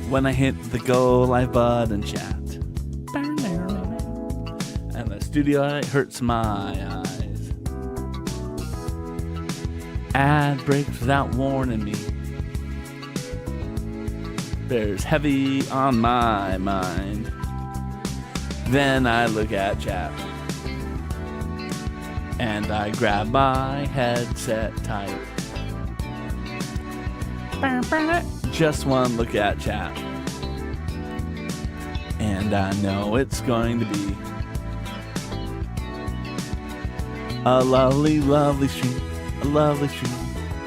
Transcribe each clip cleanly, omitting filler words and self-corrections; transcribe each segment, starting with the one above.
When I hit the go live button chat, and the studio light hurts my eyes. Ad breaks without warning me. Bears heavy on my mind. Then I look at chat, and I grab my headset tight. Just one look at chat, and I know it's going to be a lovely, lovely stream, a lovely stream,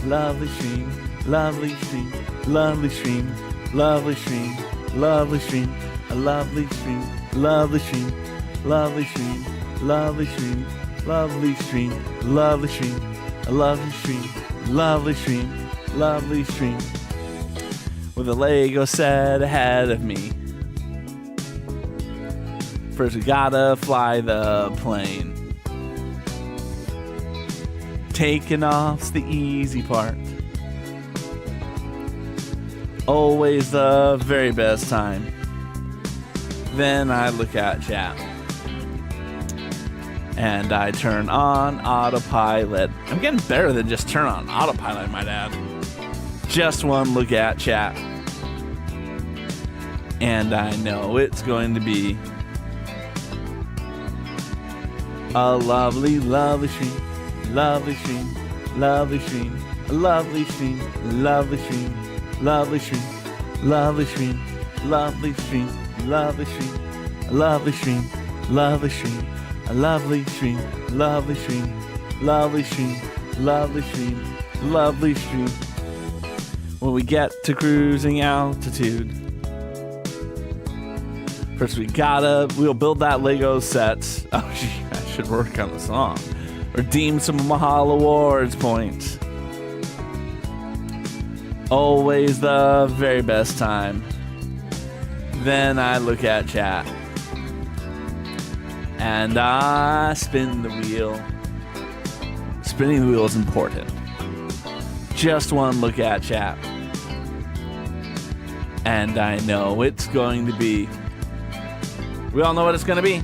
lovely stream, lovely stream, lovely stream, lovely stream, lovely stream, a lovely stream, lovely stream, lovely stream, lovely stream, lovely stream, lovely stream, a lovely stream, lovely stream, lovely stream. With a Lego set ahead of me. First we gotta fly the plane. Taking off's the easy part. Always the very best time. Then I look at chat, and I turn on autopilot. I'm getting better than just turn on autopilot, I might add. Just one look at chat, and I know it's going to be a lovely, lovely stream, lovely stream, lovely stream, a lovely stream, lovely stream, lovely stream, lovely stream, lovely stream, lovely stream, a lovely stream, lovely stream, a lovely stream, lovely stream, lovely stream, lovely stream, lovely stream. When we get to cruising altitude, first we'll build that Lego set. Oh, gee, I should work on the song. Redeem some Mahal Awards points. Always the very best time. Then I look at chat, and I spin the wheel. Spinning the wheel is important. Just one look at chat, and I know it's going to be, we all know what it's going to be,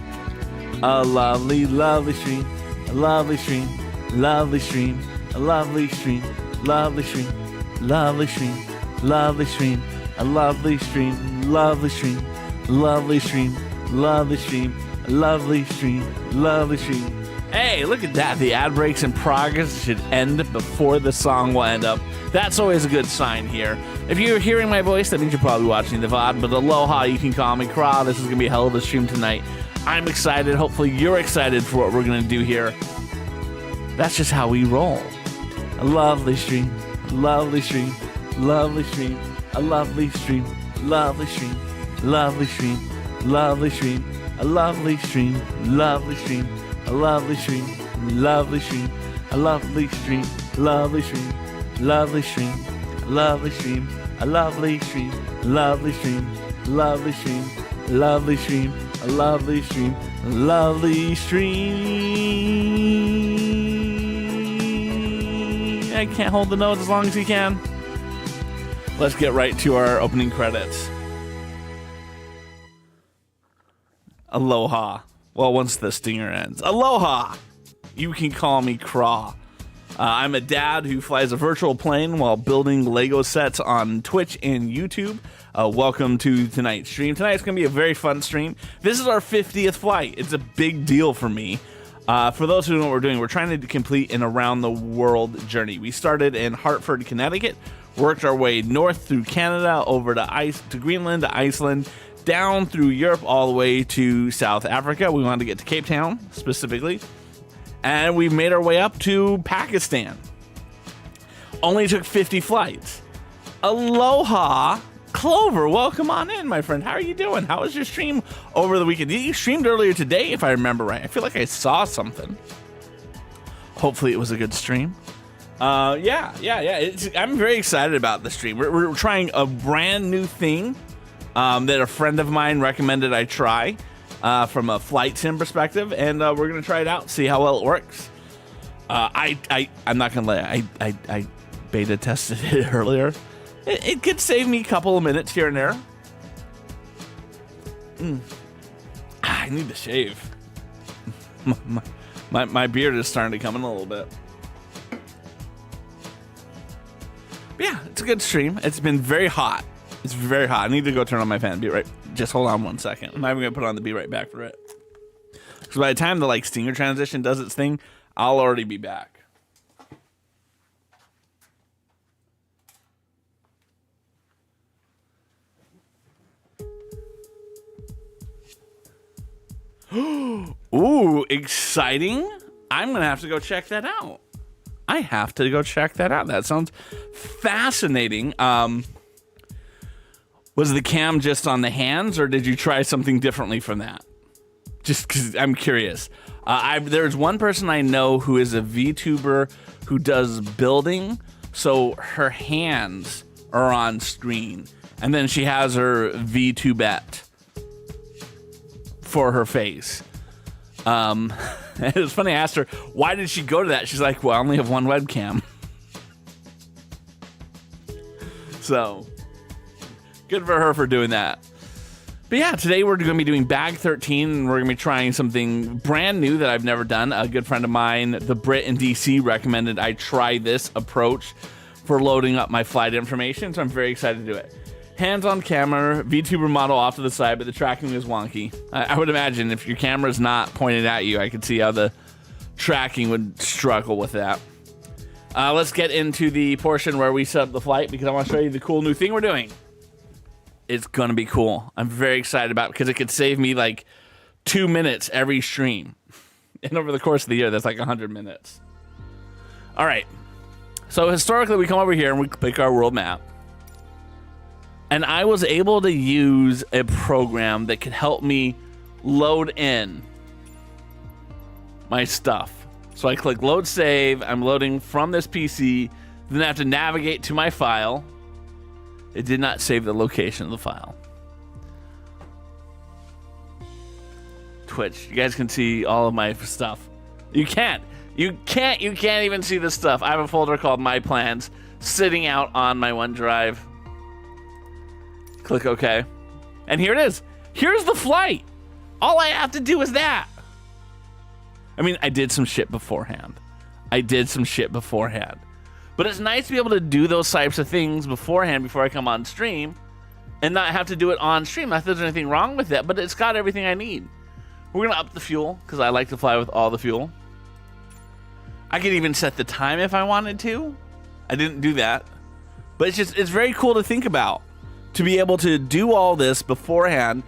a lovely, lovely stream, a lovely stream, lovely stream, a lovely stream, lovely stream, lovely stream, lovely stream, a lovely stream, lovely stream, lovely stream, lovely stream, a lovely stream, lovely stream. Hey, look at that. The ad breaks in progress should end before the song will end up. That's always a good sign here. If you're hearing my voice, that means you're probably watching the VOD, but aloha, you can call me Kra. This is going to be a hell of a stream tonight. I'm excited. Hopefully you're excited for what we're going to do here. That's just how we roll. A lovely stream, lovely stream, lovely stream, a lovely stream, lovely stream, lovely stream, lovely stream, a lovely stream, lovely stream, a lovely stream, lovely stream, a lovely stream, lovely stream, lovely stream, lovely stream, a lovely stream, lovely stream, lovely stream, lovely stream, a lovely stream, lovely stream. I can't hold the notes as long as you can. Let's get right to our opening credits. Aloha. Well, once the stinger ends. Aloha! You can call me Kra. I'm a dad who flies a virtual plane while building Lego sets on Twitch and YouTube. Welcome to tonight's stream. Tonight's going to be a very fun stream. This is our 50th flight. It's a big deal for me. For those who know what we're doing, we're trying to complete an around-the-world journey. We started in Hartford, Connecticut, worked our way north through Canada, over to Greenland, to Iceland, down through Europe, all the way to South Africa. We wanted to get to Cape Town, specifically. And we made our way up to Pakistan. Only took 50 flights. Aloha, Clover, welcome on in, my friend. How are you doing? How was your stream over the weekend? You streamed earlier today, if I remember right. I feel like I saw something. Hopefully it was a good stream. Yeah. I'm very excited about the stream. We're trying a brand new thing that a friend of mine recommended I try from a flight sim perspective, and we're gonna try it out, see how well it works. I'm not gonna lie, I beta tested it earlier. It could save me a couple of minutes here and there. I need to shave. My beard is starting to come in a little bit. But yeah, it's a good stream. It's been very hot. It's very hot. I need to go turn on my fan. Be right. Just hold on 1 second. I'm not even gonna put on the be right back for it. Because by the time the stinger transition does its thing, I'll already be back. Ooh, exciting. I'm going to have to go check that out. I have to go check that out. That sounds fascinating. Was the cam just on the hands, or did you try something differently from that? Just because I'm curious. There's one person I know who is a VTuber who does building, so her hands are on screen. And then she has her VTubette for her face. It was funny, I asked her, why did she go to that? She's like, well, I only have one webcam. So, good for her for doing that. But yeah, today we're going to be doing bag 13, and we're going to be trying something brand new that I've never done. A good friend of mine, the Brit in DC, recommended I try this approach for loading up my flight information, so I'm very excited to do it. Hands on camera, VTuber model off to the side, but the tracking is wonky. I would imagine if your camera's not pointed at you, I could see how the tracking would struggle with that. Let's get into the portion where we set up the flight, because I want to show you the cool new thing we're doing. It's going to be cool. I'm very excited about it because it could save me 2 minutes every stream. And over the course of the year, that's 100 minutes. All right. So historically, we come over here and we pick our world map. And I was able to use a program that could help me load in my stuff. So I click load save. I'm loading from this PC. Then I have to navigate to my file. It did not save the location of the file. Twitch. You guys can see all of my stuff. You can't even see the stuff. I have a folder called My Plans sitting out on my OneDrive. Click OK. And here it is. Here's the flight. All I have to do is that. I mean, I did some shit beforehand. But it's nice to be able to do those types of things beforehand before I come on stream and not have to do it on stream. Not that there's anything wrong with that, but it's got everything I need. We're going to up the fuel because I like to fly with all the fuel. I could even set the time if I wanted to. I didn't do that. But it's very cool to think about, to be able to do all this beforehand.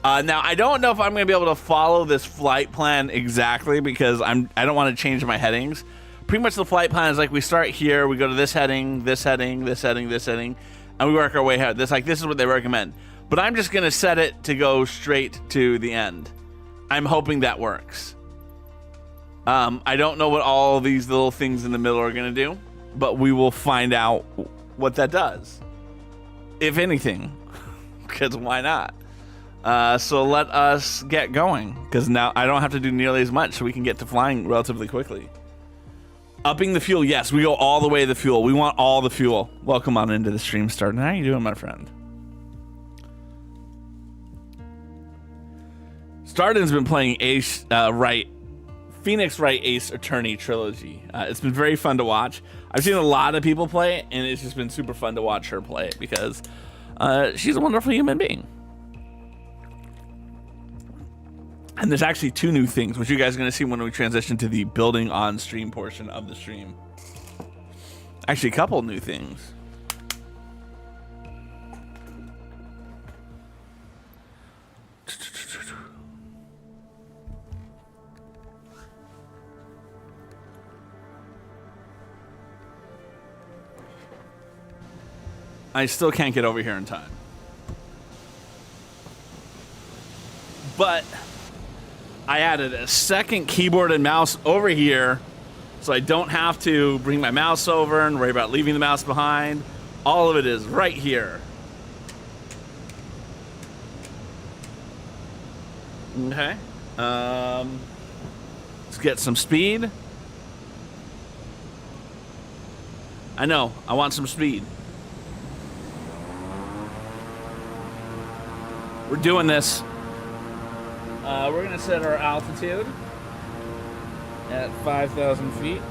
Now, I don't know if I'm going to be able to follow this flight plan exactly because I don't want to change my headings. Pretty much the flight plan is we start here, we go to this heading, this heading, this heading, this heading, and we work our way out. This is what they recommend. But I'm just going to set it to go straight to the end. I'm hoping that works. I don't know what all these little things in the middle are going to do, but we will find out what that does. If anything, because why not? So let us get going, because now I don't have to do nearly as much, so we can get to flying relatively quickly. Upping the fuel, yes, we go all the way to the fuel. We want all the fuel. Welcome on into the stream starting. How are you doing, my friend? Starden's been playing Phoenix Wright Ace Attorney Trilogy. It's been very fun to watch. I've seen a lot of people play it, and it's just been super fun to watch her play it because she's a wonderful human being. And there's actually 2 new things, which you guys are going to see when we transition to the building on stream portion of the stream. Actually, a couple new things. I still can't get over here in time. But I added a second keyboard and mouse over here so I don't have to bring my mouse over and worry about leaving the mouse behind. All of it is right here. Okay. Let's get some speed. I know. I want some speed. We're doing this. We're going to set our altitude at 5,000 feet.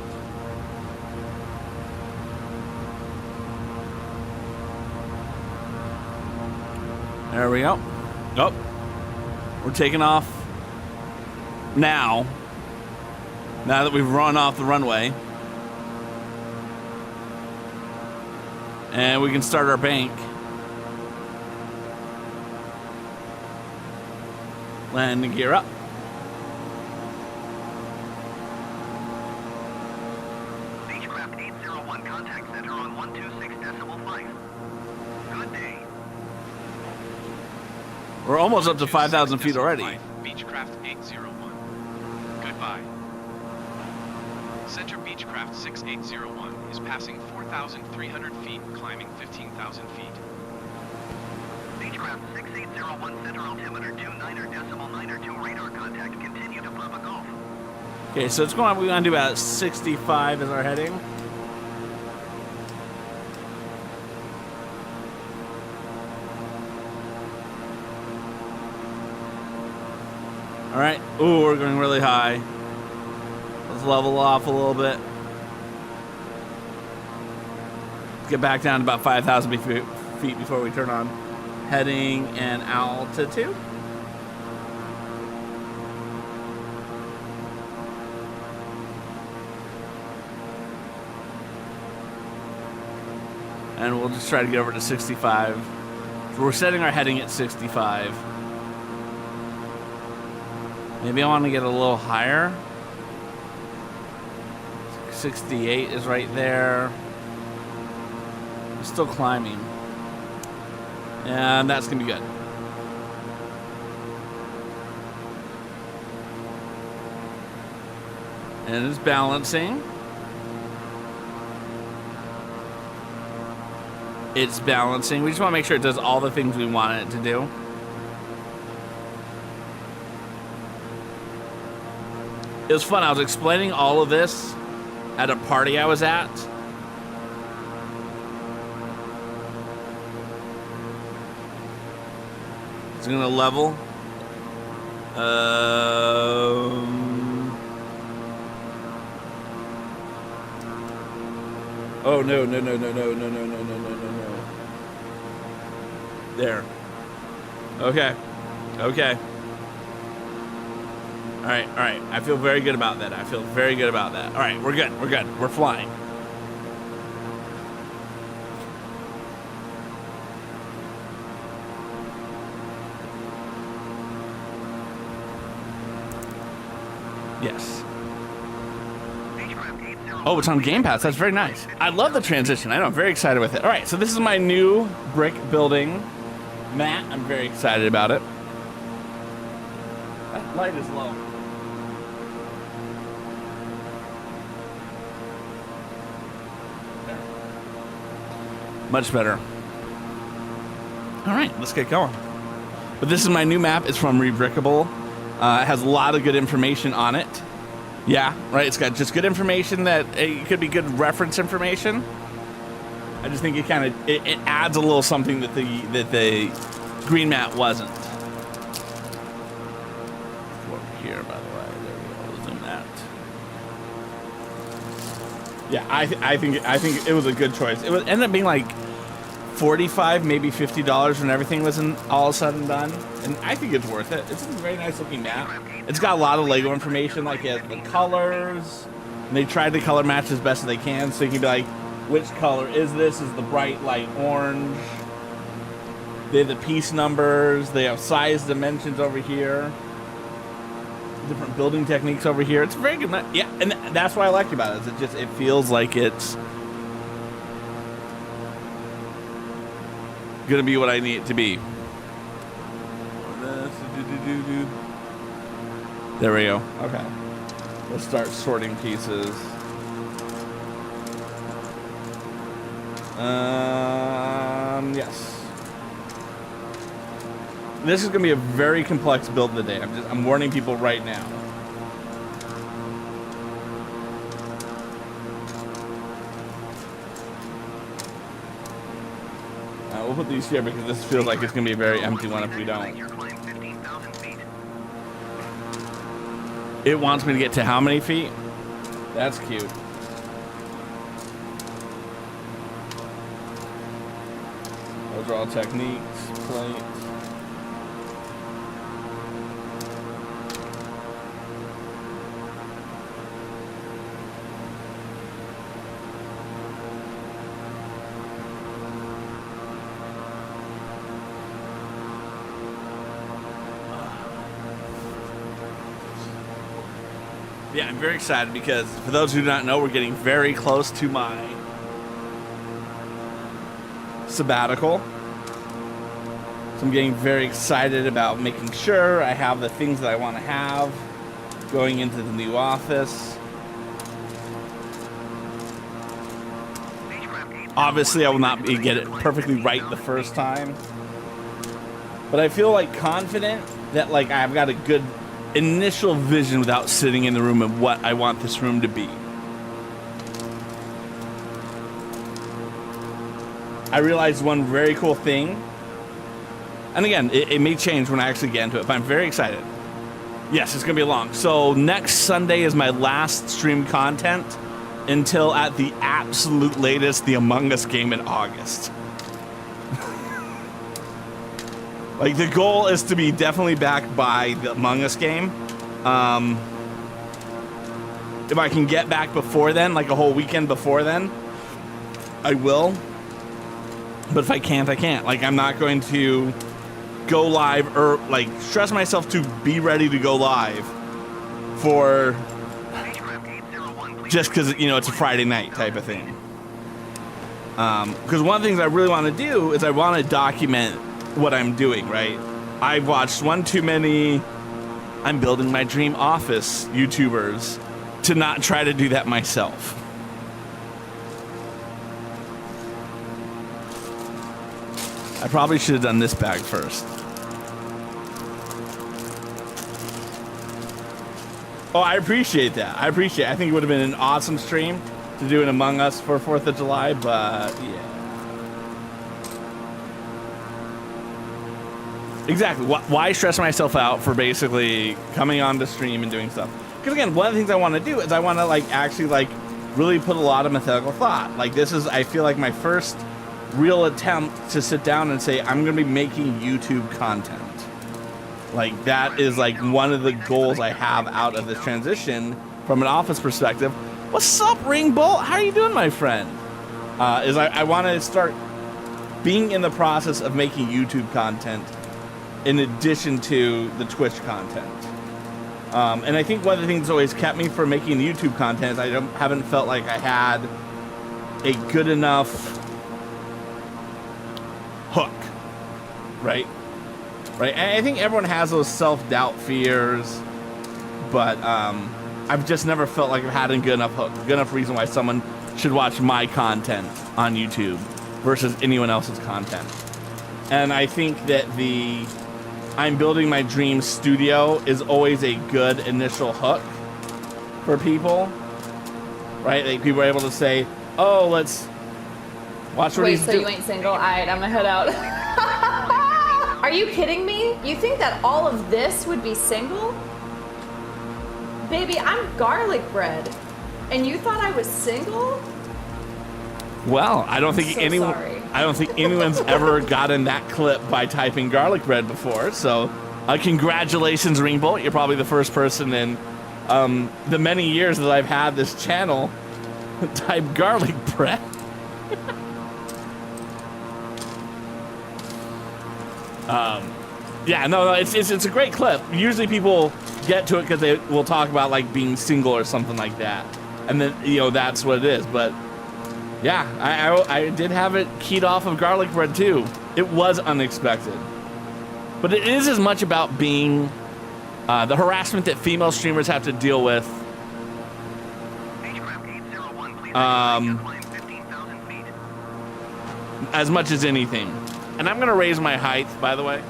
There we go. Oh, we're taking off now. Now that we've run off the runway. And we can start our bank. Landing gear up. Beechcraft 801, contact center on 126.5. Good day. We're almost up to 5,000 feet already. Beechcraft 801. Goodbye. Center Beechcraft 6801 is passing 4,300 feet, climbing 15,000 feet. Beechcraft 6801, center altimeter 29.902, radar contact, continue to Papa Golf. Okay, so it's going. We're going to do about 65 as our heading. All right. Ooh, we're going really high. Let's level off a little bit. Let's get back down to about 5,000 feet before we turn on heading and altitude. And we'll just try to get over to 65. So we're setting our heading at 65. Maybe I want to get a little higher. 68 is right there. We're still climbing. And that's going to be good. And it's balancing. It's balancing. We just want to make sure it does all the things we want it to do. It was fun. I was explaining all of this at a party I was at. It's gonna level. Oh no. There. Okay. All right. I feel very good about that. All right, we're good. We're flying. Yes. Oh, it's on Game Pass. That's very nice. I love the transition. I know. I'm very excited with it. All right, so this is my new brick building mat. I'm very excited about it. That light is low. Much better. All right, let's get going. But this is my new map. It's from Rebrickable. It has a lot of good information on it. Yeah, right. It's got just good information that it could be good reference information. I just think it kind of it adds a little something that the green map wasn't. Over here, by the way. There we go. We'll zoom that. Yeah, I think it was a good choice. It ended up being like $45, maybe $50 when everything was all said and done, and I think it's worth it. It's a very nice looking map. It's got a lot of Lego information, like it has the colors, and they tried to color match as best as they can, so you can be like, which color is this? Is the bright light orange? They have the piece numbers. They have size dimensions over here. Different building techniques over here. It's a very good map. Yeah, and that's what I like about it. Is it feels like it's gonna be what I need it to be. There we go. Okay. Let's start sorting pieces. Yes. This is gonna be a very complex build today. I'm warning people right now. We'll put these here because this feels like it's gonna be a very empty one if we don't. It wants me to get to how many feet? That's cute. Those are all techniques, plates. Yeah, I'm very excited because for those who do not know, we're getting very close to my sabbatical. So I'm getting very excited about making sure I have the things that I want to have going into the new office. Obviously, I will not get it perfectly right the first time, but I feel like confident that like I've got a good initial vision without sitting in the room of what I want this room to be. I realized one very cool thing, and again, it may change when I actually get into it, but I'm very excited. Yes, it's gonna be long. So next Sunday is my last stream content until at the absolute latest, the Among Us game in August. Like, the goal is to be definitely back by the Among Us game. If I can get back before then, like a whole weekend before then, I will. But if I can't, I can't. Like, I'm not going to go live or, like, stress myself to be ready to go live for just because, you know, it's a Friday night type of thing. Because one of the things I really want to do is I want to document what I'm doing, right? I've watched one too many I'm building my dream office YouTubers to not try to do that myself. I probably should have done this bag first. Oh, I appreciate that. I think it would have been an awesome stream to do an Among Us for 4th of July, but yeah. Exactly. Why stress myself out for basically coming on the stream and doing stuff? Because again, one of the things I want to do is I want to like actually like really put a lot of methodical thought. Like this is, I feel like my first real attempt to sit down and say, I'm going to be making YouTube content. Like that is like one of the goals I have out of this transition from an office perspective. What's up, Ring Bolt? How are you doing, my friend? Is I want to start being in the process of making YouTube content in addition to the Twitch content. And I think one of the things that always kept me from making YouTube content is I haven't felt like I had a good enough hook, right? Right? And I think everyone has those self-doubt fears, but I've just never felt like I've had a good enough hook, good enough reason why someone should watch my content on YouTube versus anyone else's content. And I think that the I'm building my dream studio is always a good initial hook for people, right? Like people are able to say, "Oh, let's watch what he's doing." Wait, so you ain't single? Alright, I'm gonna head out. Are you kidding me? You think that all of this would be single? Baby, I'm garlic bread, and you thought I was single? Well, I don't think anyone. Sorry. I don't think anyone's ever gotten that clip by typing garlic bread before. So, congratulations, Ringbolt. You're probably the first person in the many years that I've had this channel type garlic bread. Yeah, no, it's a great clip. Usually people get to it because they will talk about like being single or something like that, and then that's what it is. But yeah, I did have it keyed off of garlic bread too. It was unexpected, but it is as much about being the harassment that female streamers have to deal with. As much as anything. And I'm gonna raise my height, by the way.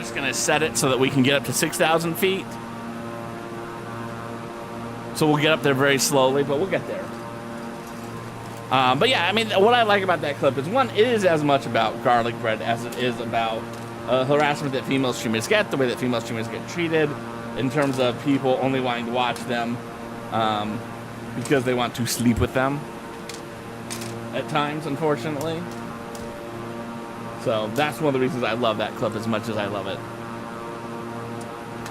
just gonna set it so that we can get up to 6,000 feet. So we'll get up there very slowly, but we'll get there. But yeah, I mean, what I like about that clip is, one, it is as much about garlic bread as it is about harassment that female streamers get, the way that female streamers get treated, in terms of people only wanting to watch them because they want to sleep with them at times, unfortunately. So that's one of the reasons I love that clip as much as I love it.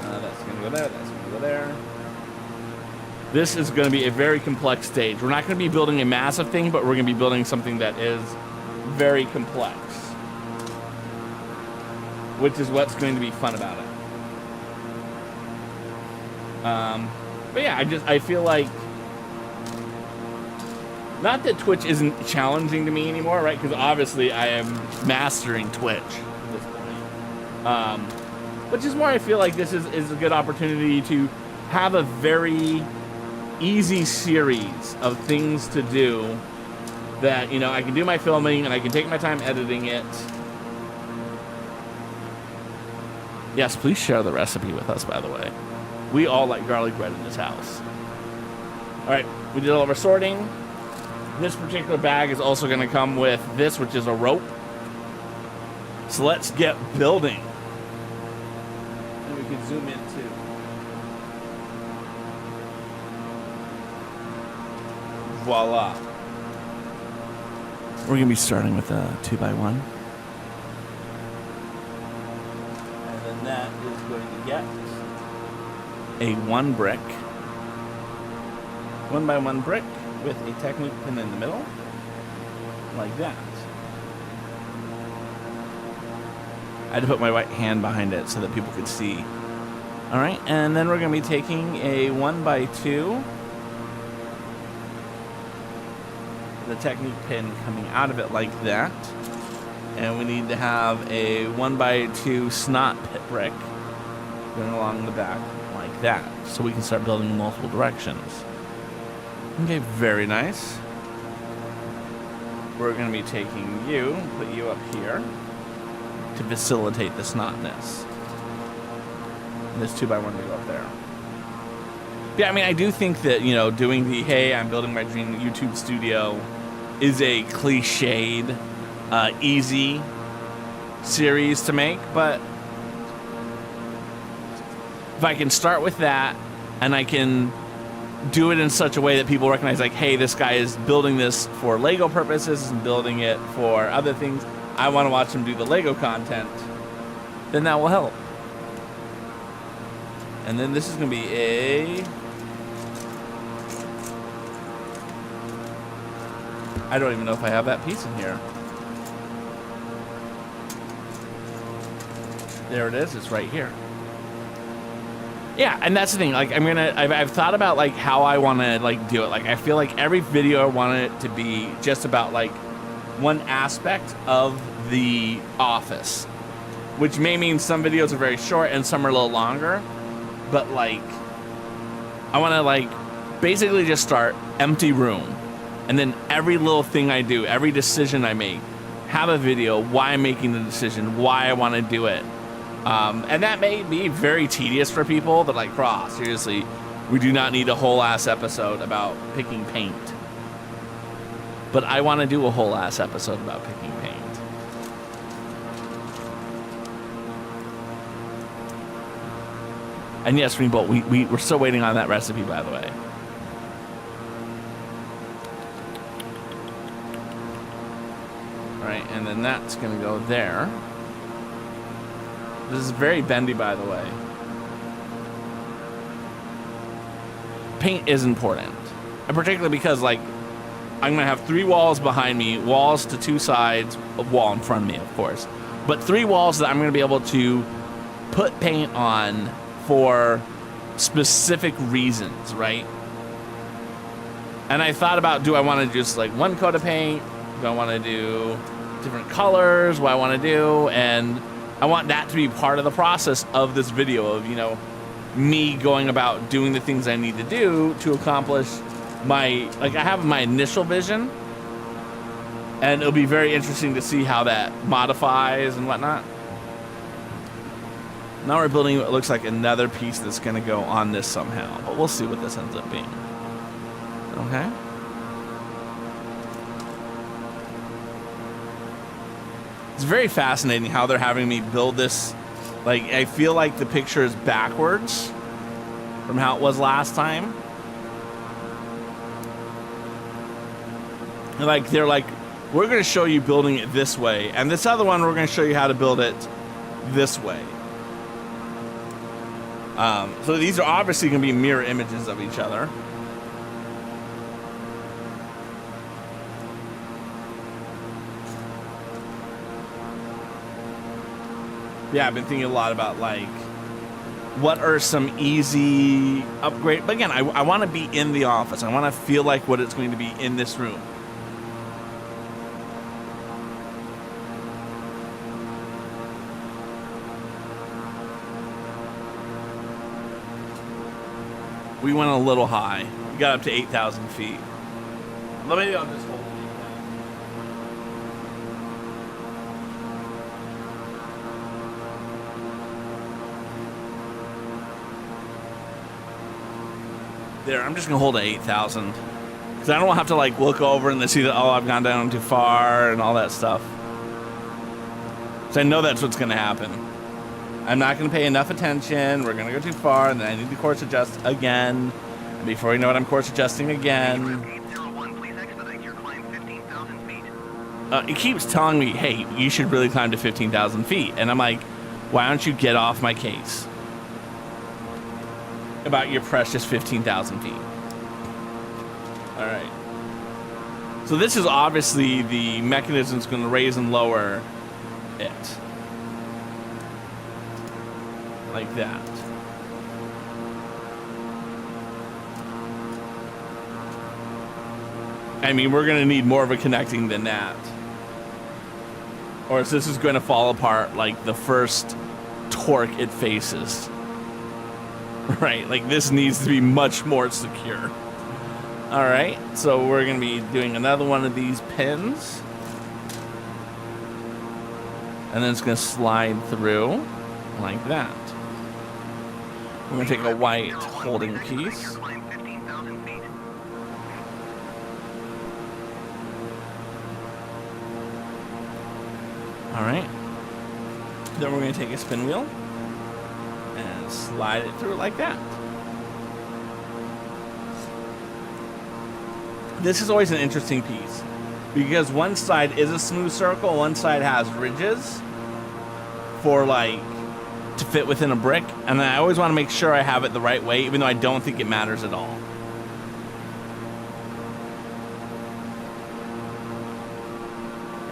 That's gonna go there, that's gonna go there. This is gonna be a very complex stage. We're not gonna be building a massive thing, but we're gonna be building something that is very complex, which is what's going to be fun about it. But yeah, I feel like, not that Twitch isn't challenging to me anymore, right? Because obviously I am mastering Twitch at this point. Which is more, I feel like this is a good opportunity to have a very easy series of things to do that, you know, I can do my filming and I can take my time editing it. Yes, please share the recipe with us, by the way. We all like garlic bread in this house. All right, we did all of our sorting. This particular bag is also going to come with this, which is a rope. So let's get building. And we can zoom in too. Voila. We're going to be starting with a 2x1. And then that is going to get a 1 brick. 1x1 brick with a technique pin in the middle, like that. I had to put my right hand behind it so that people could see. All right, and then we're going to be taking a 1x2, the technique pin coming out of it like that, and we need to have a 1x2 snot pit brick going along the back like that, so we can start building in multiple directions. Okay, very nice. We're going to be taking you, put you up here to facilitate the snotness. And this 2x1 to go up there. Yeah, I mean, I do think that, you know, doing the, hey, I'm building my dream YouTube studio is a cliched, easy series to make, but if I can start with that and I can do it in such a way that people recognize, like, hey, this guy is building this for Lego purposes and building it for other things, I want to watch him do the Lego content, then that will help. And then this is going to be a... I don't even know if I have that piece in here. There it is. It's right here. Yeah, and that's the thing. Like, I've thought about like how I want to like do it. Like, I feel like every video I want it to be just about like one aspect of the office, which may mean some videos are very short and some are a little longer. But like, I want to like basically just start empty room, and then every little thing I do, every decision I make, have a video, why I'm making the decision, why I want to do it. And that may be very tedious for people that like, Cross, seriously, we do not need a whole ass episode about picking paint. But I want to do a whole ass episode about picking paint. And yes, Rainbow, we're still waiting on that recipe, by the way. All right, and then that's going to go there. This is very bendy, by the way. Paint is important. And particularly because, like, I'm going to have 3 walls behind me, walls to 2 sides, a wall in front of me, of course. But 3 walls that I'm going to be able to put paint on for specific reasons, right? And I thought about, do I want to just like 1 coat of paint? Do I want to do different colors? What I want to do? And I want that to be part of the process of this video of, you know, me going about doing the things I need to do to accomplish my, like, I have my initial vision, and it'll be very interesting to see how that modifies and whatnot. Now we're building what looks like another piece that's going to go on this somehow. But we'll see what this ends up being. Okay. It's very fascinating how they're having me build this. Like, I feel like the picture is backwards from how it was last time. And like, they're like, we're going to show you building it this way. And this other one, we're going to show you how to build it this way. So these are obviously going to be mirror images of each other. Yeah, I've been thinking a lot about, like, what are some easy upgrade. But again, I want to be in the office. I want to feel like what it's going to be in this room. We went a little high. We got up to 8,000 feet. Maybe I'll just hold it. There, I'm just gonna hold it 8,000 because I don't have to like look over and then see that, oh, I've gone down too far and all that stuff. So I know that's what's gonna happen. I'm not gonna pay enough attention. We're gonna go too far, and then I need to course adjust again. And before you know it, I'm course adjusting again. 801, please expedite your climb 15,000 feet. It keeps telling me, hey, you should really climb to 15,000 feet, and I'm like, why don't you get off my case about your precious 15,000 feet? All right. So this is obviously the mechanism that's going to raise and lower it. Like that. I mean, we're going to need more of a connecting than that. Or this is going to fall apart like the first torque it faces. Right, like this needs to be much more secure. All right, so we're gonna be doing another one of these pins. And then it's gonna slide through like that. We're gonna take a white holding piece. Climb 15,000 feet. All right. Then we're gonna take a spin wheel and slide it through like that. This is always an interesting piece because one side is a smooth circle, one side has ridges for like to fit within a brick, and I always want to make sure I have it the right way, even though I don't think it matters at all.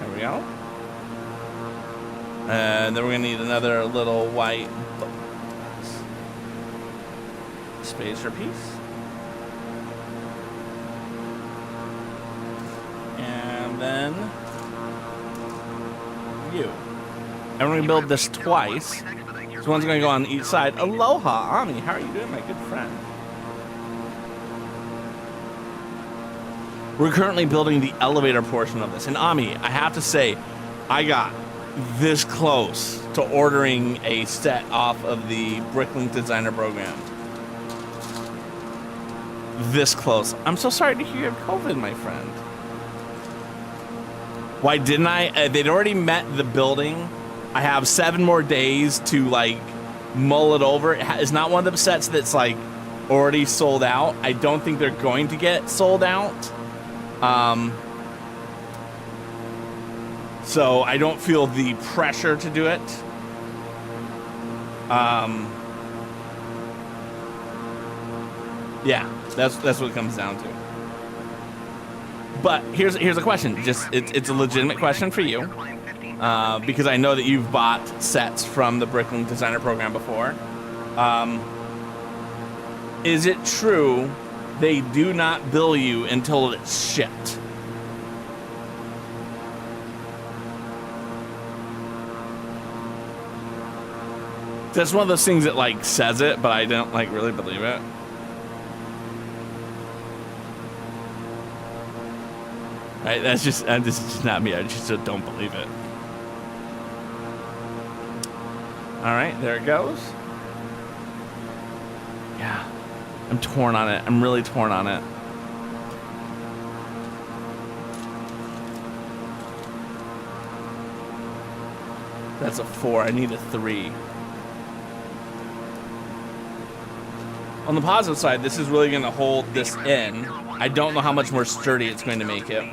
There we go. And then we're gonna need another little white spacer piece. And then you. And we're gonna build this twice. So one's gonna go on each side. Aloha, Ami, how are you doing, my good friend? We're currently building the elevator portion of this. And Ami, I have to say, I got this close to ordering a set off of the Bricklink Designer program. This close. I'm so sorry to hear you have COVID, my friend. Why didn't I? They'd already met the building. I have 7 more days to like mull it over. It's not one of the sets that's like already sold out. I don't think they're going to get sold out. So I don't feel the pressure to do it. Yeah, that's what it comes down to. But here's a question. Just it's a legitimate question for you, because I know that you've bought sets from the Bricklink Designer program before. Is it true they do not bill you until it's shipped? That's one of those things that like says it, but I don't like really believe it. Right, this is just not me. I just don't believe it. All right, there it goes. Yeah, I'm torn on it. I'm really torn on it. That's a 4. I need a 3. On the positive side, this is really going to hold this in. I don't know how much more sturdy it's going to make it.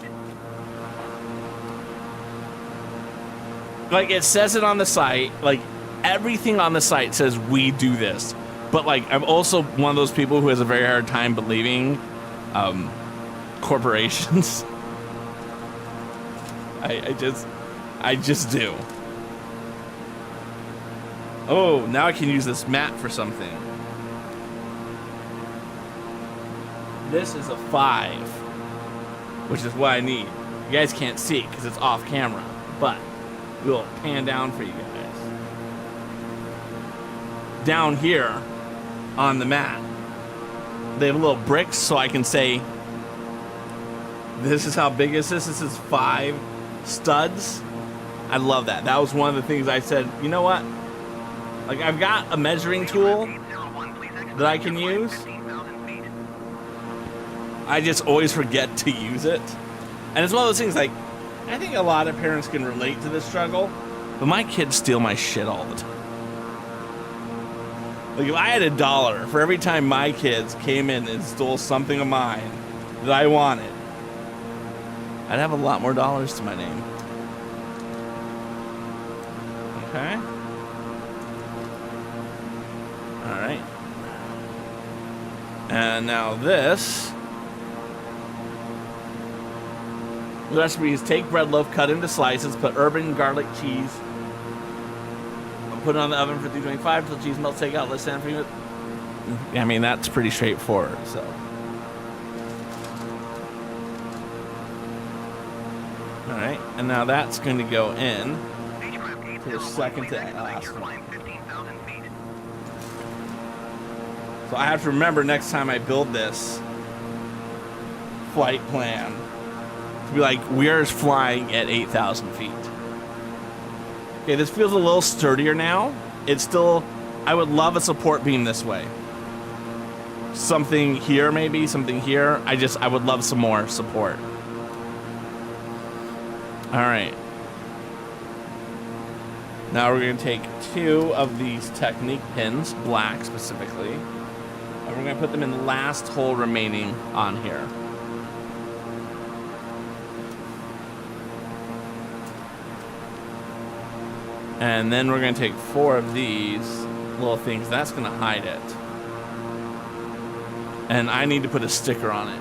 Like, it says it on the site. Like, everything on the site says we do this. But, like, I'm also one of those people who has a very hard time believing corporations. I just do. Oh, now I can use this mat for something. This is a 5, which is what I need. You guys can't see it because it's off camera, but we'll pan down for you guys. Down here on the mat, they have little bricks so I can say, this is how big is this? This is 5 studs. I love that. That was one of the things I said, you know what? Like, I've got a measuring tool that I can use. I just always forget to use it. And it's one of those things, like, I think a lot of parents can relate to this struggle, but my kids steal my shit all the time. Like, if I had $1 for every time my kids came in and stole something of mine that I wanted, I'd have a lot more dollars to my name. Okay. All right. And now this. The recipe is take bread loaf, cut into slices, put urban garlic cheese. Put it on the oven for 325 till cheese melts. Take out, let stand for you. I mean, that's pretty straightforward. So. All right, and now that's going to go in for the second to last one. So I have to remember next time I build this flight plan to be like, we're flying at 8,000 feet. Okay, this feels a little sturdier now. It's still, I would love a support beam this way. Something here, maybe, something here. I would love some more support. All right. Now we're going to take 2 of these Technique pins, black specifically, and we're going to put them in the last hole remaining on here. And then we're going to take 4 of these little things. That's going to hide it. And I need to put a sticker on it.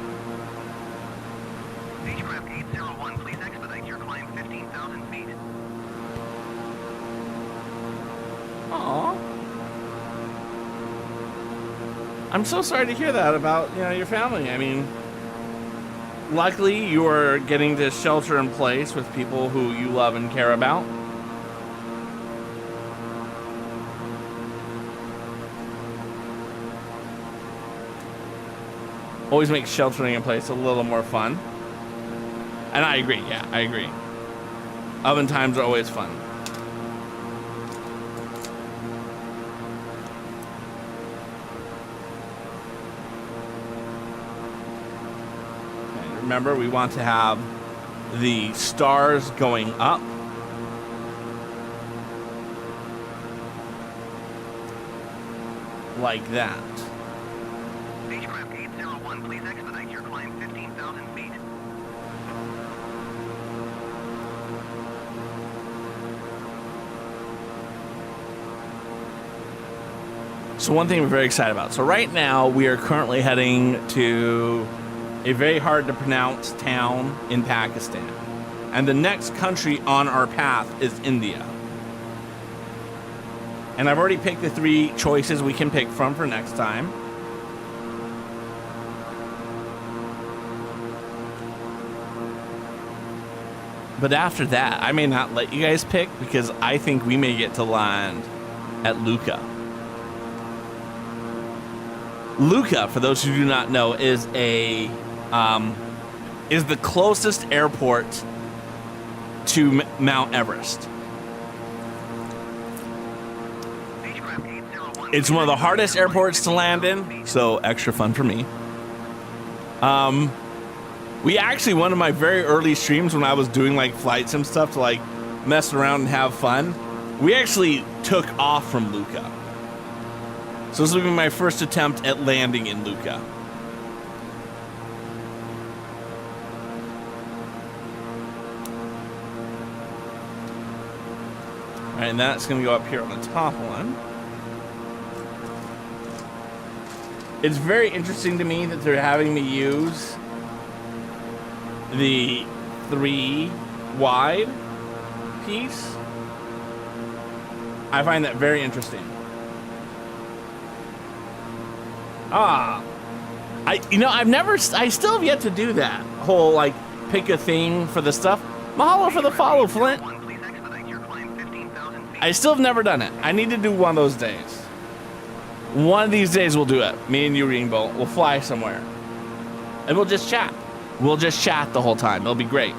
Beechcraft 801, please expedite your climb 15,000 feet. Aww. I'm so sorry to hear that about, your family. I mean, luckily you are getting to shelter in place with people who you love and care about. Always makes sheltering in place a little more fun. And I agree, yeah, I agree. Oven times are always fun. And remember, we want to have the stars going up. Like that. Beechcraft 801, please expedite your climb 15,000 feet. So one thing we're very excited about. So right now we are currently heading to a very hard to pronounce town in Pakistan. And the next country on our path is India. And I've already picked the 3 choices we can pick from for next time. But after that, I may not let you guys pick because I think we may get to land at Lucca. Lucca, for those who do not know, is the closest airport to Mount Everest. It's one of the hardest airports to land in, so extra fun for me. We actually, one of my very early streams when I was doing like flights and stuff to like mess around and have fun, we actually took off from Lucca. So this will be my first attempt at landing in Lucca. All right, and that's gonna go up here on the top one. It's very interesting to me that they're having me use the 3 wide piece. I find that very interesting. I still have yet to do that whole like pick a theme for the stuff. Mahalo for the follow, Flint. I still have never done it. I need to do one of those days. One of these days we'll do it. Me and you, Rainbow, we'll fly somewhere. And we'll just chat. We'll just chat the whole time. It'll be great.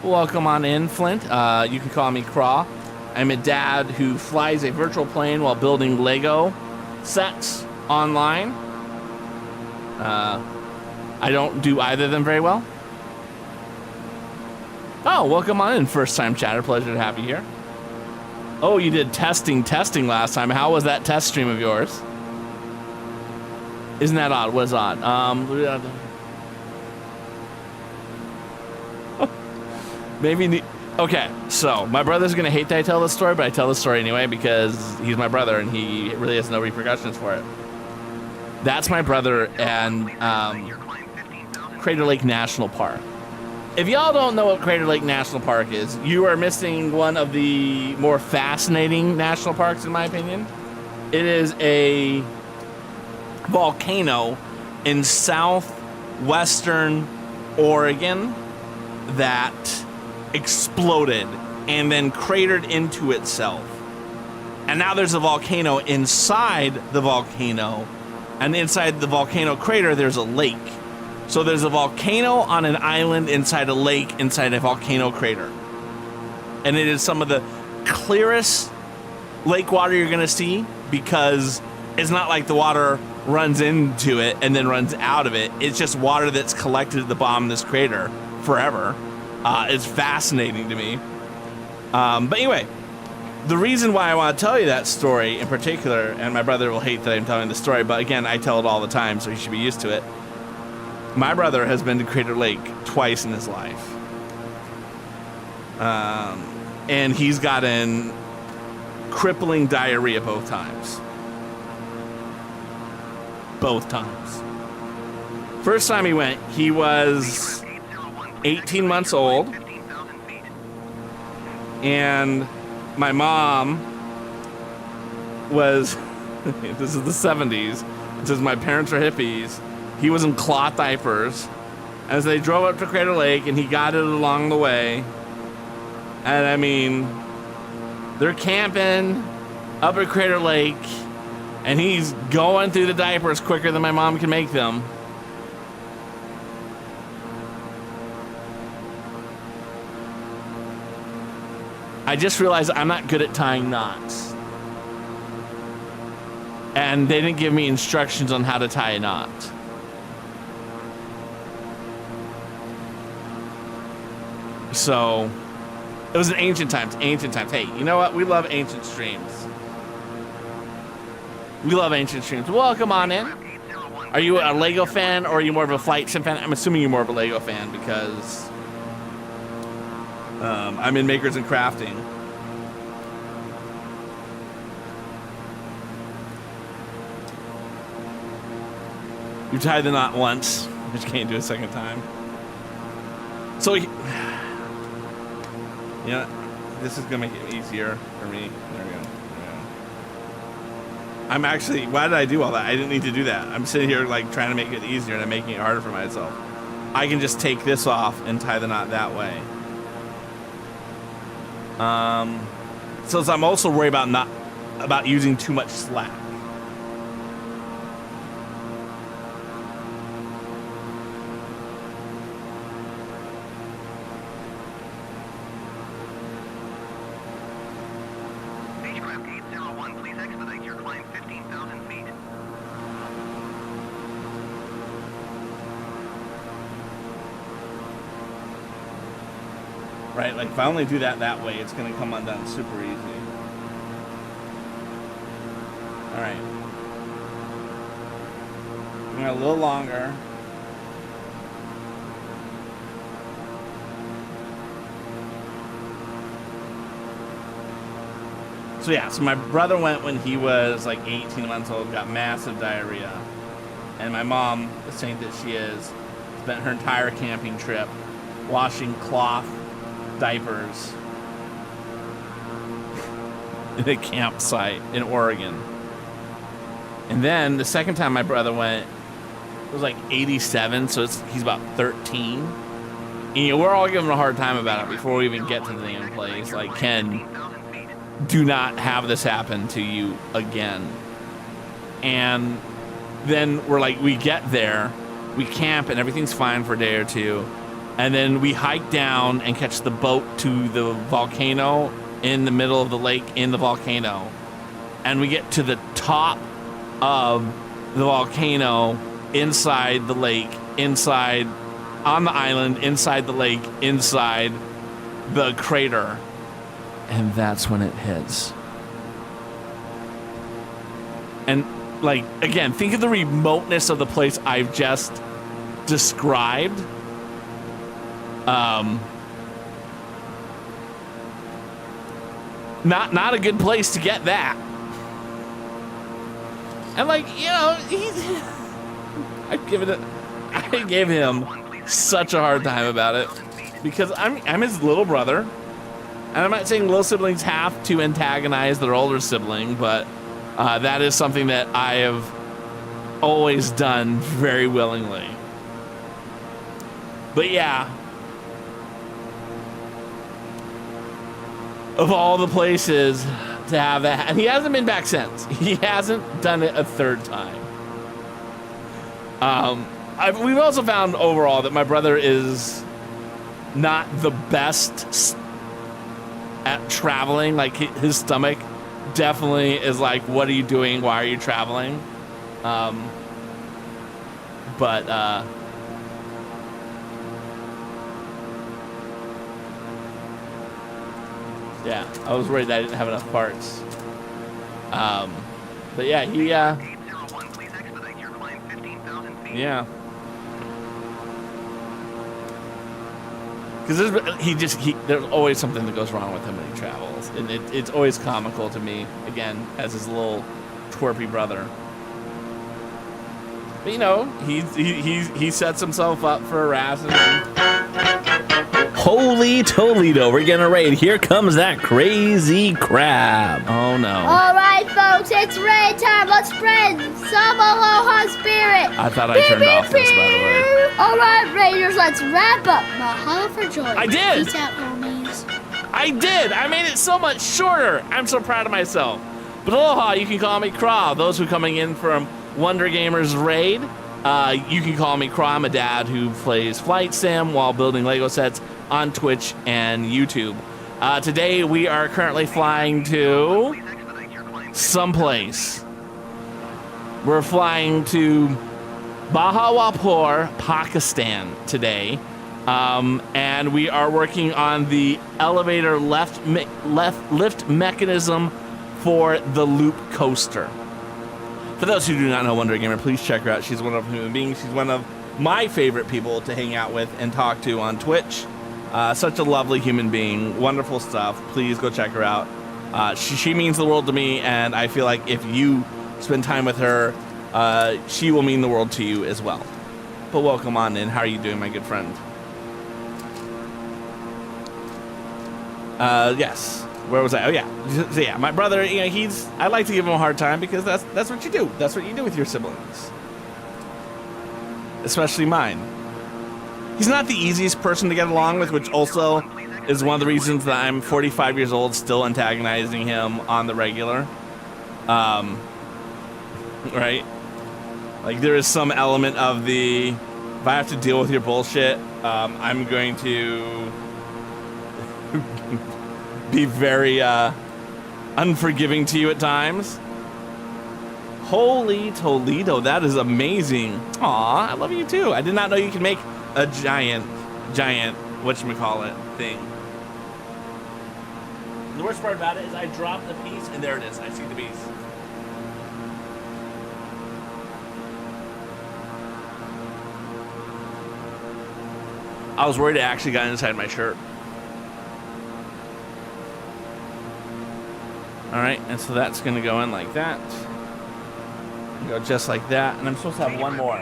Welcome on in, Flint. You can call me Craw. I'm a dad who flies a virtual plane while building Lego sets online. I don't do either of them very well. Oh, welcome on in, first time chatter. Pleasure to have you here. Oh, you did testing last time. How was that test stream of yours? Isn't that odd? What is odd? Maybe. Okay, so my brother's gonna hate that I tell this story, but I tell this story anyway because he's my brother and he really has no repercussions for it. That's my brother and Crater Lake National Park. If y'all don't know what Crater Lake National Park is, you are missing one of the more fascinating national parks, in my opinion. It is a volcano in southwestern Oregon that exploded and then cratered into itself. And now there's a volcano inside the volcano, and inside the volcano crater, there's a lake. So there's a volcano on an island inside a lake inside a volcano crater. And it is some of the clearest lake water you're gonna see because it's not like the water runs into it and then runs out of it. It's just water that's collected at the bottom of this crater forever. It's fascinating to me. But anyway, the reason why I want to tell you that story in particular, and my brother will hate that I'm telling the story, but again, I tell it all the time, so he should be used to it. My brother has been to Crater Lake twice in his life. And he's gotten crippling diarrhea both times. Both times. First time he went, he was 18 months old. And my mom was, this is the 70s. It says my parents are hippies. He was in cloth diapers as they drove up to Crater Lake, and he got it along the way. And I mean, they're camping up at Crater Lake, and he's going through the diapers quicker than my mom can make them. I just realized I'm not good at tying knots. And they didn't give me instructions on how to tie a knot. So, it was in ancient times, Hey, you know what? We love ancient streams. We love ancient streams. Welcome on in. Are you a Lego fan or are you more of a flight sim fan? I'm assuming you're more of a Lego fan because I'm in Makers and Crafting. You tied the knot once, but you can't do it a second time. So, yeah, this is gonna make it easier for me. There we go. I'm actually, why did I do all that? I didn't need to do that. I'm sitting here like trying to make it easier and I'm making it harder for myself. I can just take this off and tie the knot that way. So I'm also worried about using too much slack. right? Like if I only do that way, it's gonna come undone super easy. All right. I'm gonna a little longer. So yeah, so my brother went when he was like 18 months old, got massive diarrhea. And my mom, the saint that she is, spent her entire camping trip washing cloth diapers in a campsite in Oregon. And then the second time my brother went, it was like 87, so he's about 13. And, you know, we're all giving him a hard time about it before we even get to the damn place. Like, Ken, do not have this happen to you again. And then we're like, we get there, we camp, and everything's fine for a day or two. And then we hike down and catch the boat to the volcano in the middle of the lake in the volcano. And we get to the top of the volcano, inside the lake, inside on the island, inside the lake, inside the crater. And that's when it hits. And like, again, think of the remoteness of the place I've just described. Not a good place to get that. And like, you know, I gave him such a hard time about it because I'm his little brother. And I'm not saying little siblings have to antagonize their older sibling, but that is something that I have always done very willingly. But yeah, of all the places to have that, and he hasn't been back since. He hasn't done it a third time. We've also found overall that my brother is not the best at traveling. Like his stomach definitely is like, what are you doing? Why are you traveling? Yeah, I was worried that I didn't have enough parts. But yeah, he, 801, please expedite your climb 15,000 feet. yeah. Because there's always something that goes wrong with him when he travels. And it's always comical to me, again, as his little twerpy brother. But you know, he sets himself up for harassing him. Holy Toledo, we're gonna raid. Here comes that crazy crab. Oh no. All right, folks, it's raid time. Let's spread some Aloha Spirit. I thought I turned off this, by the way. All right, Raiders, let's wrap up. Mahalo for joining. I did. Peace out, homies. I did. I made it so much shorter. I'm so proud of myself. But aloha, you can call me Craw. Those who are coming in from Wonder Gamers Raid, you can call me Craw. I'm a dad who plays Flight Sim while building Lego sets on Twitch and YouTube. Today we are currently flying to someplace. We're flying to Bahawalpur, Pakistan today. And we are working on the elevator lift mechanism for the loop coaster. For those who do not know Wonder Gamer, please check her out. She's one of human beings. She's one of my favorite people to hang out with and talk to on Twitch. Such a lovely human being, wonderful stuff. Please go check her out. She means the world to me, and I feel like if you spend time with her, she will mean the world to you as well. But welcome on in. How are you doing, my good friend? Yes. Where was I? Oh yeah. So yeah, my brother. You know, I like to give him a hard time because that's what you do. That's what you do with your siblings, especially mine. He's not the easiest person to get along with, which also is one of the reasons that I'm 45 years old, still antagonizing him on the regular. Right? Like, there is some element of the, if I have to deal with your bullshit, I'm going to be very unforgiving to you at times. Holy Toledo, that is amazing. Aw, I love you too. I did not know you can make a giant, whatchamacallit thing. The worst part about it is I dropped the piece and there it is. I see the piece. I was worried it actually got inside my shirt. All right, and so that's gonna go in like that. Go just like that, and I'm supposed to have one more,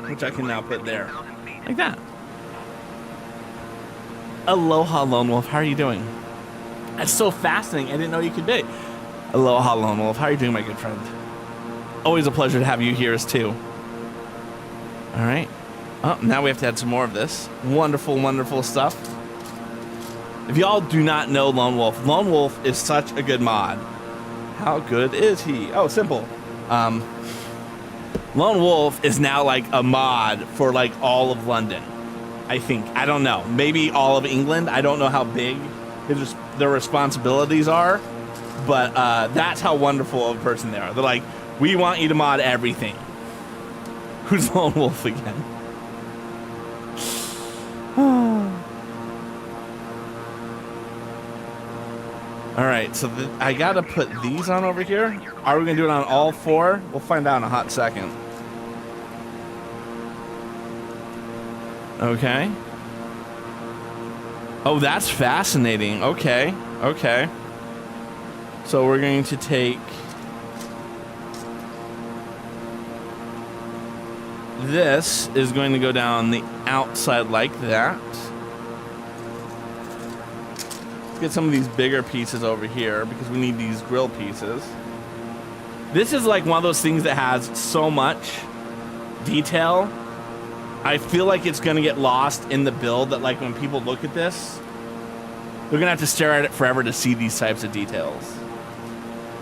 which I can now put there, like that. Aloha, Lone Wolf. How are you doing? That's so fascinating. I didn't know you could be. Aloha, Lone Wolf. How are you doing, my good friend? Always a pleasure to have you here as too. All right. Oh, now we have to add some more of this. Wonderful, wonderful stuff. If y'all do not know Lone Wolf is such a good mod. How good is he? Oh, simple. Lone Wolf is now like a mod for like all of London. I think. I don't know. Maybe all of England. I don't know how big their responsibilities are. But that's how wonderful of a person they are. They're like, we want you to mod everything. Who's Lone Wolf again? All right, so I gotta put these on over here. Are we gonna do it on all four? We'll find out in a hot second. Okay. Oh, that's fascinating. Okay, okay. So we're going to take this is going to go down the outside like that. Let's get some of these bigger pieces over here because we need these grill pieces. This is like one of those things that has so much detail. I feel like it's going to get lost in the build that like when people look at this, they're going to have to stare at it forever to see these types of details.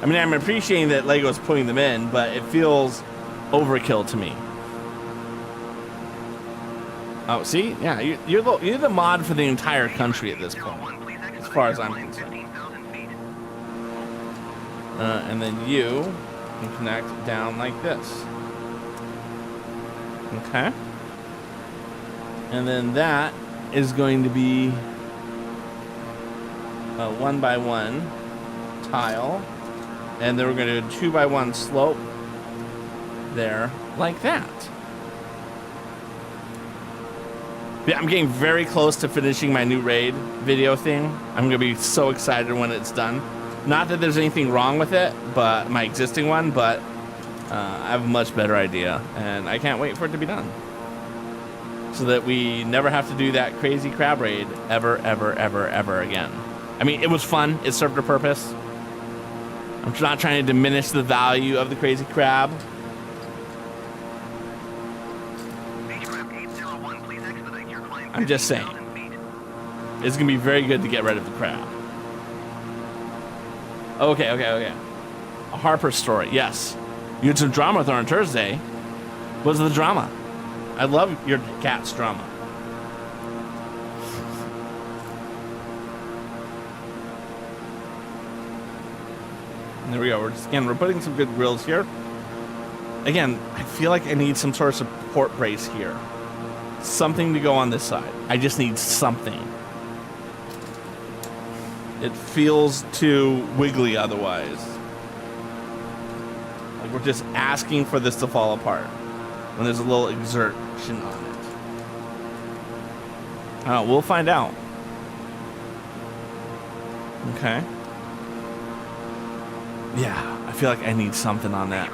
I mean, I'm appreciating that Lego's putting them in, but it feels overkill to me. Oh, see? Yeah, you're the mod for the entire country at this point, as far as I'm concerned. And then you can connect down like this. Okay. And then that is going to be a 1x1 tile. And then we're going to do a 2x1 slope there, like that. Yeah, I'm getting very close to finishing my new raid video thing. I'm going to be so excited when it's done. Not that there's anything wrong with it, but my existing one, but I have a much better idea. And I can't wait for it to be done. So that we never have to do that crazy crab raid ever, ever, ever, ever again. I mean, it was fun. It served a purpose. I'm not trying to diminish the value of the crazy crab. I'm just saying. It's going to be very good to get rid of the crab. Okay, okay, okay. A Harper story, yes. You had some drama with her on Thursday. What's the drama? I love your cat's drama. And there we go. We're putting some good grills here. Again, I feel like I need some sort of support brace here. Something to go on this side. I just need something. It feels too wiggly otherwise. Like we're just asking for this to fall apart when there's a little exertion on it. We'll find out. Okay. Yeah, I feel like I need something on that.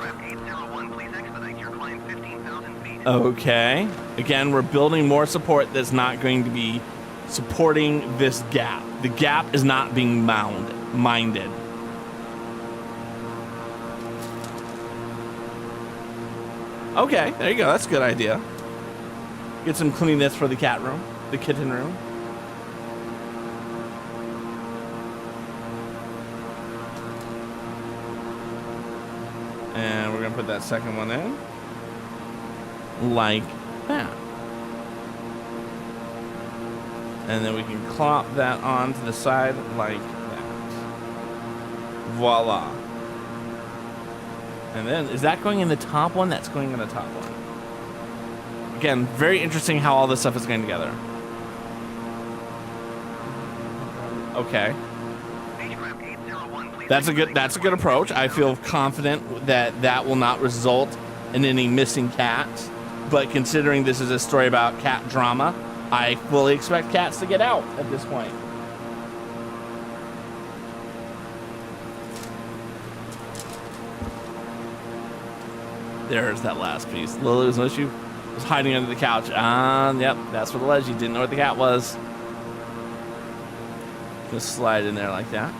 Okay. Again, we're building more support that's not going to be supporting this gap. The gap is not being minded. Okay, there you go. That's a good idea. Get some cleanness for the cat room, the kitten room. And we're going to put that second one in. Like that. And then we can clop that onto the side like that. Voila. And then, is that going in the top one? That's going in the top one. Again, very interesting how all this stuff is going together. Okay. That's a good approach. I feel confident that that will not result in any missing cats. But considering this is a story about cat drama, I fully expect cats to get out at this point. There's that last piece. Lily was hiding under the couch. Yep, that's what it was. You didn't know what the cat was. Just slide in there like that.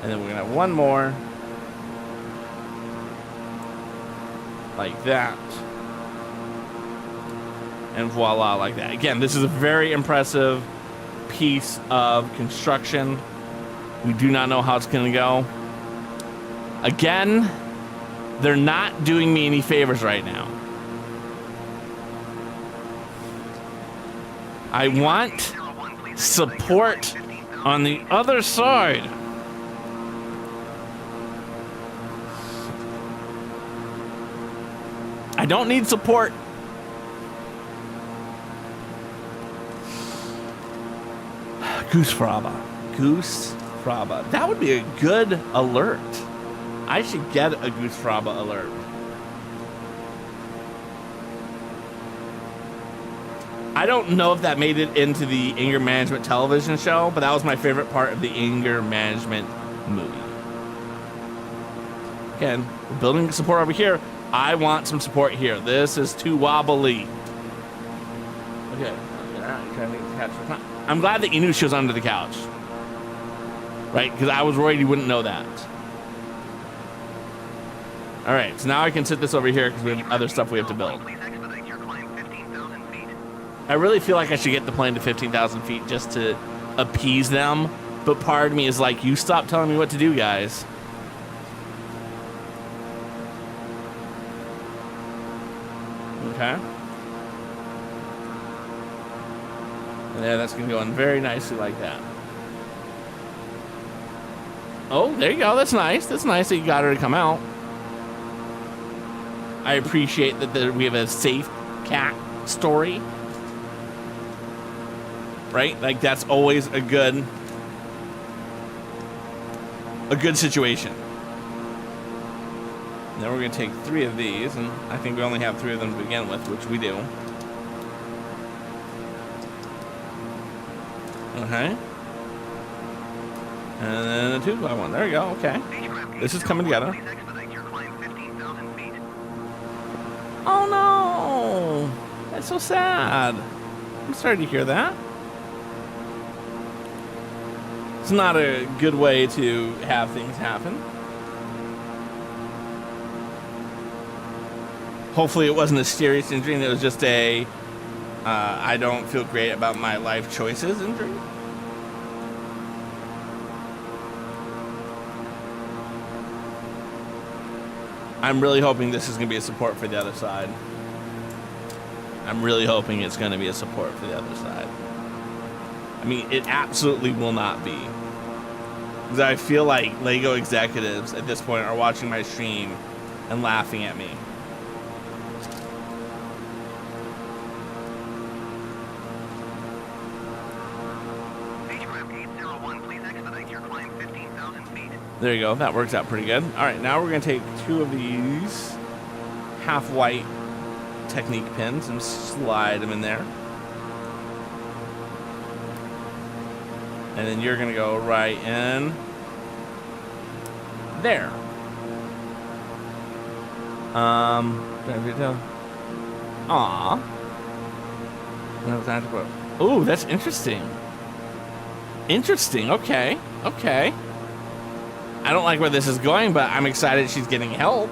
And then we're gonna have one more. Like that. And voila, like that. Again, this is a very impressive piece of construction. We do not know how it's gonna go. Again, they're not doing me any favors right now. I want support on the other side. I don't need support. Goose Fraba. Goose Fraba. That would be a good alert. I should get a Goose Fraba alert. I don't know if that made it into the anger management television show, but that was my favorite part of the anger management movie. Again, we're building support over here. I want some support here. This is too wobbly. Okay. I'm glad that you knew she was under the couch. Right? Because I was worried you wouldn't know that. All right. So now I can sit this over here because we have other stuff we have to build. I really feel like I should get the plane to 15,000 feet just to appease them. But part of me is like, you stop telling me what to do, guys. Okay. And there, that's going to go in very nicely like that. Oh, there you go. That's nice. That's nice that you got her to come out. I appreciate that we have a safe cat story. Right? Like, that's always a good situation. Now we're going to take 3 of these, and I think we only have 3 of them to begin with, which we do. Okay. And then a 2x1. There we go. Okay. This is coming together. Oh, no. That's so sad. I'm sorry to hear that. It's not a good way to have things happen. Hopefully it wasn't a serious injury and it was just a I don't feel great about my life choices injury. I'm really hoping this is going to be a support for the other side. I'm really hoping it's going to be a support for the other side. I mean, it absolutely will not be. Because I feel like Lego executives at this point are watching my stream and laughing at me. There you go. That works out pretty good. All right, now we're going to take 2 of these half-white Technique pins and slide them in there. And then you're going to go right in there. Aw. Ooh, that's interesting. Interesting. Okay. Okay. I don't like where this is going, but I'm excited she's getting help.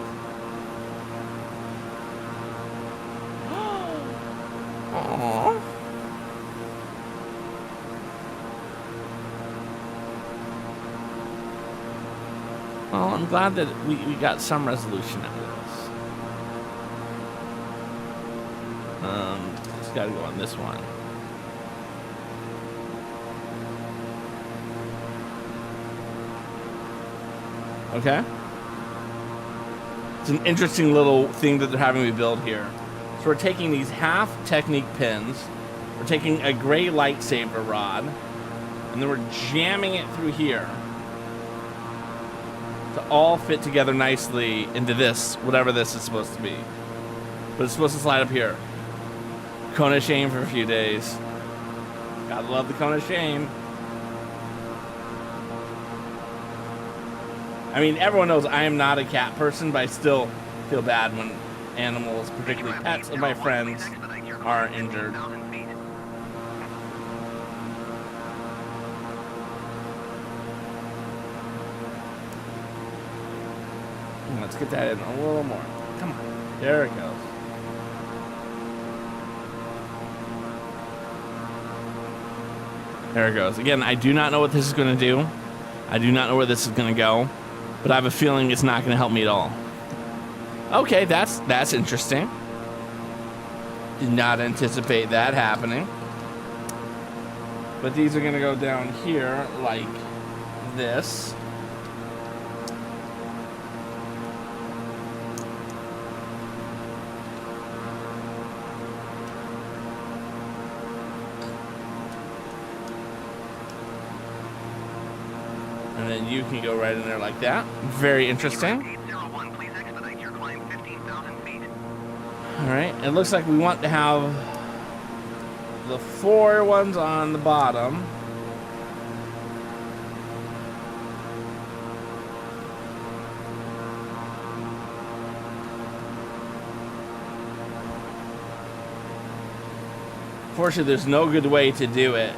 Aww. Well, I'm glad that we got some resolution out of this. Just gotta go on this one. Okay. It's an interesting little thing that they're having me build here. So we're taking these half Technique pins, we're taking a gray lightsaber rod, and then we're jamming it through here. to all fit together nicely into this, whatever this is supposed to be. But it's supposed to slide up here. Cone of shame for a few days. Gotta love the cone of shame. I mean, everyone knows I am not a cat person, but I still feel bad when animals, particularly pets of my friends, are injured. Let's get that in a little more. Come on. There it goes. There it goes. Again, I do not know what this is going to do. I do not know where this is going to go. But I have a feeling it's not going to help me at all. Okay, that's interesting. Did not anticipate that happening. But these are going to go down here like this. And then you can go right in there like that. Very interesting. All right, it looks like we want to have the 4 ones on the bottom. Fortunately, there's no good way to do it.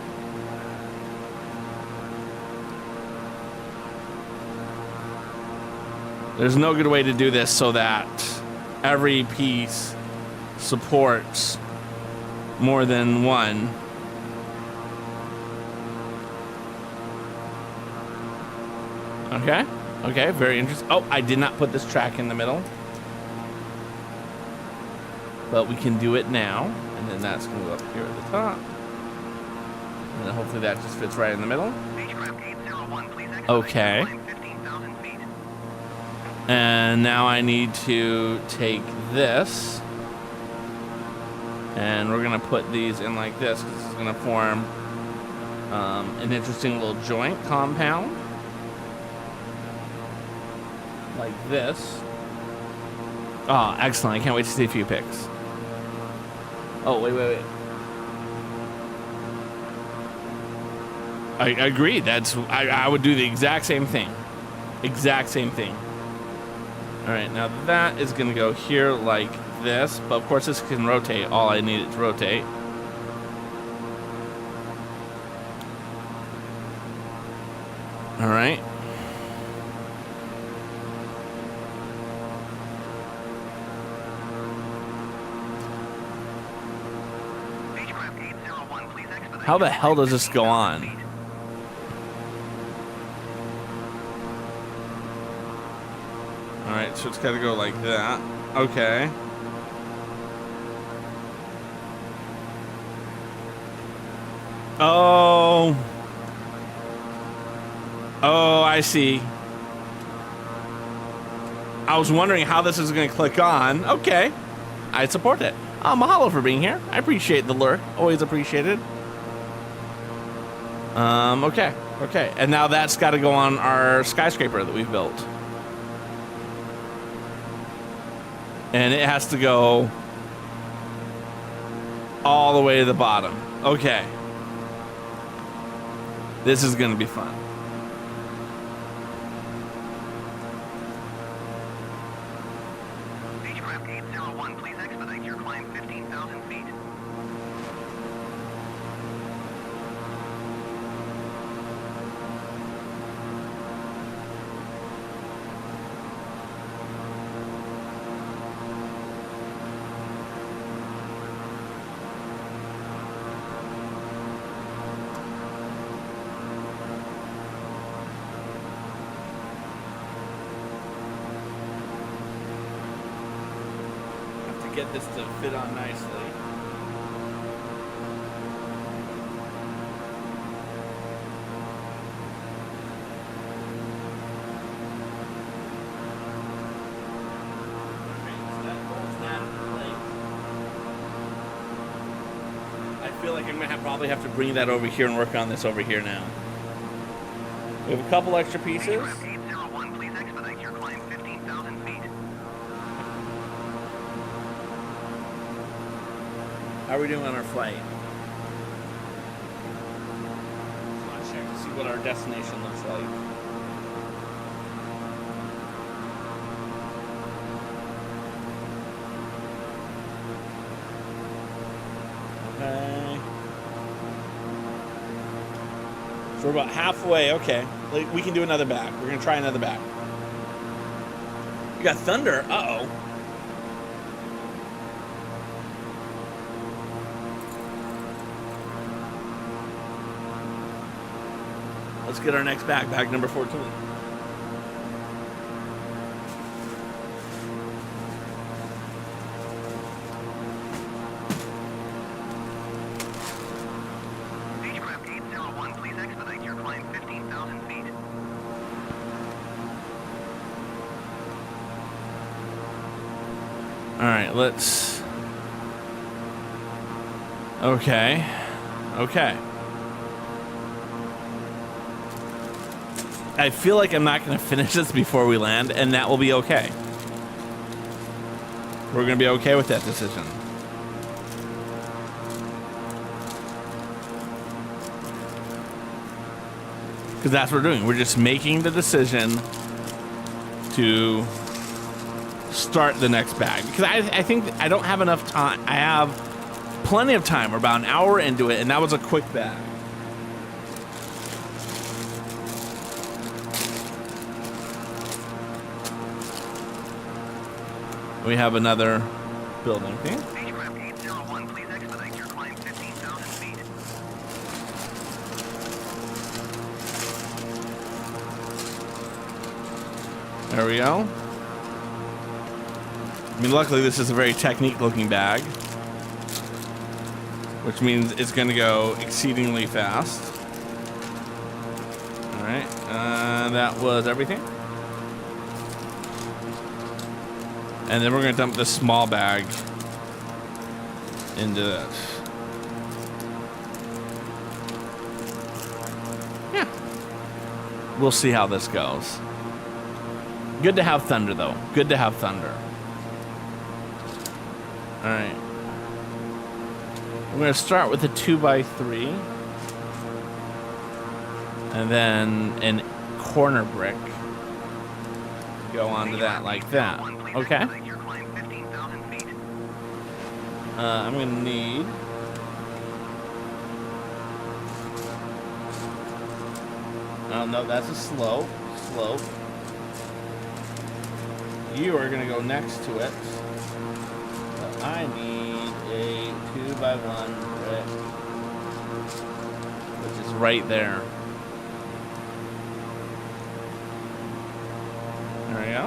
There's no good way to do this so that every piece supports more than one. Okay, okay, very interesting. Oh, I did not put this track in the middle. But we can do it now. And then that's going to go up here at the top. And then hopefully that just fits right in the middle. Okay. And now I need to take this. And we're going to put these in like this. This is going to form an interesting little joint compound. Like this. Oh, excellent. I can't wait to see a few pics. Oh, wait. I agree. I would do the exact same thing. Exact same thing. All right, now that is going to go here like this. But, of course, this can rotate. All I need it to rotate. All right. How the hell does this go on? Alright, so it's gotta go like that. Okay. Oh. Oh, I see. I was wondering how this is gonna click on. Okay. I support it. Mahalo for being here. I appreciate the lurk. Always appreciated. Okay. And now that's got to go on our skyscraper that we've built. And it has to go all the way to the bottom. Okay. This is going to be fun. Beechcraft 801, please expedite your climb 15,000 feet. Get this to fit on nicely. I feel like I'm gonna probably have to bring that over here and work on this over here now. We have a couple extra pieces. Beechcraft 801, please expedite How are we doing on our flight? Let's check to see what our destination looks like. Okay. So we're about halfway. Okay. We can do another back. We're going to try another back. We got thunder. Uh-oh. Let's get our next back number 14. Beechcraft 801, please expedite your climb 15,000 feet. All right, let's. Okay. I feel like I'm not going to finish this before we land, and that will be okay. We're going to be okay with that decision. Because that's what we're doing. We're just making the decision to start the next bag. Because I think I don't have enough time. I have plenty of time. We're about an hour into it, and that was a quick bag. We have another building thing. Beechcraft 801, please expedite your climb 15,000 feet. There we go. I mean, luckily this is a very technique-looking bag, which means it's going to go exceedingly fast. All right, that was everything. And then we're going to dump this small bag into this. Yeah. We'll see how this goes. Good to have thunder, though. Good to have thunder. All right. We're going to start with a 2x3. And then an corner brick. Go onto that like that. Okay. I'm going to need... Oh, no, that's a slope. You are going to go next to it. So I need a 2x1 brick, which is right there. There we go.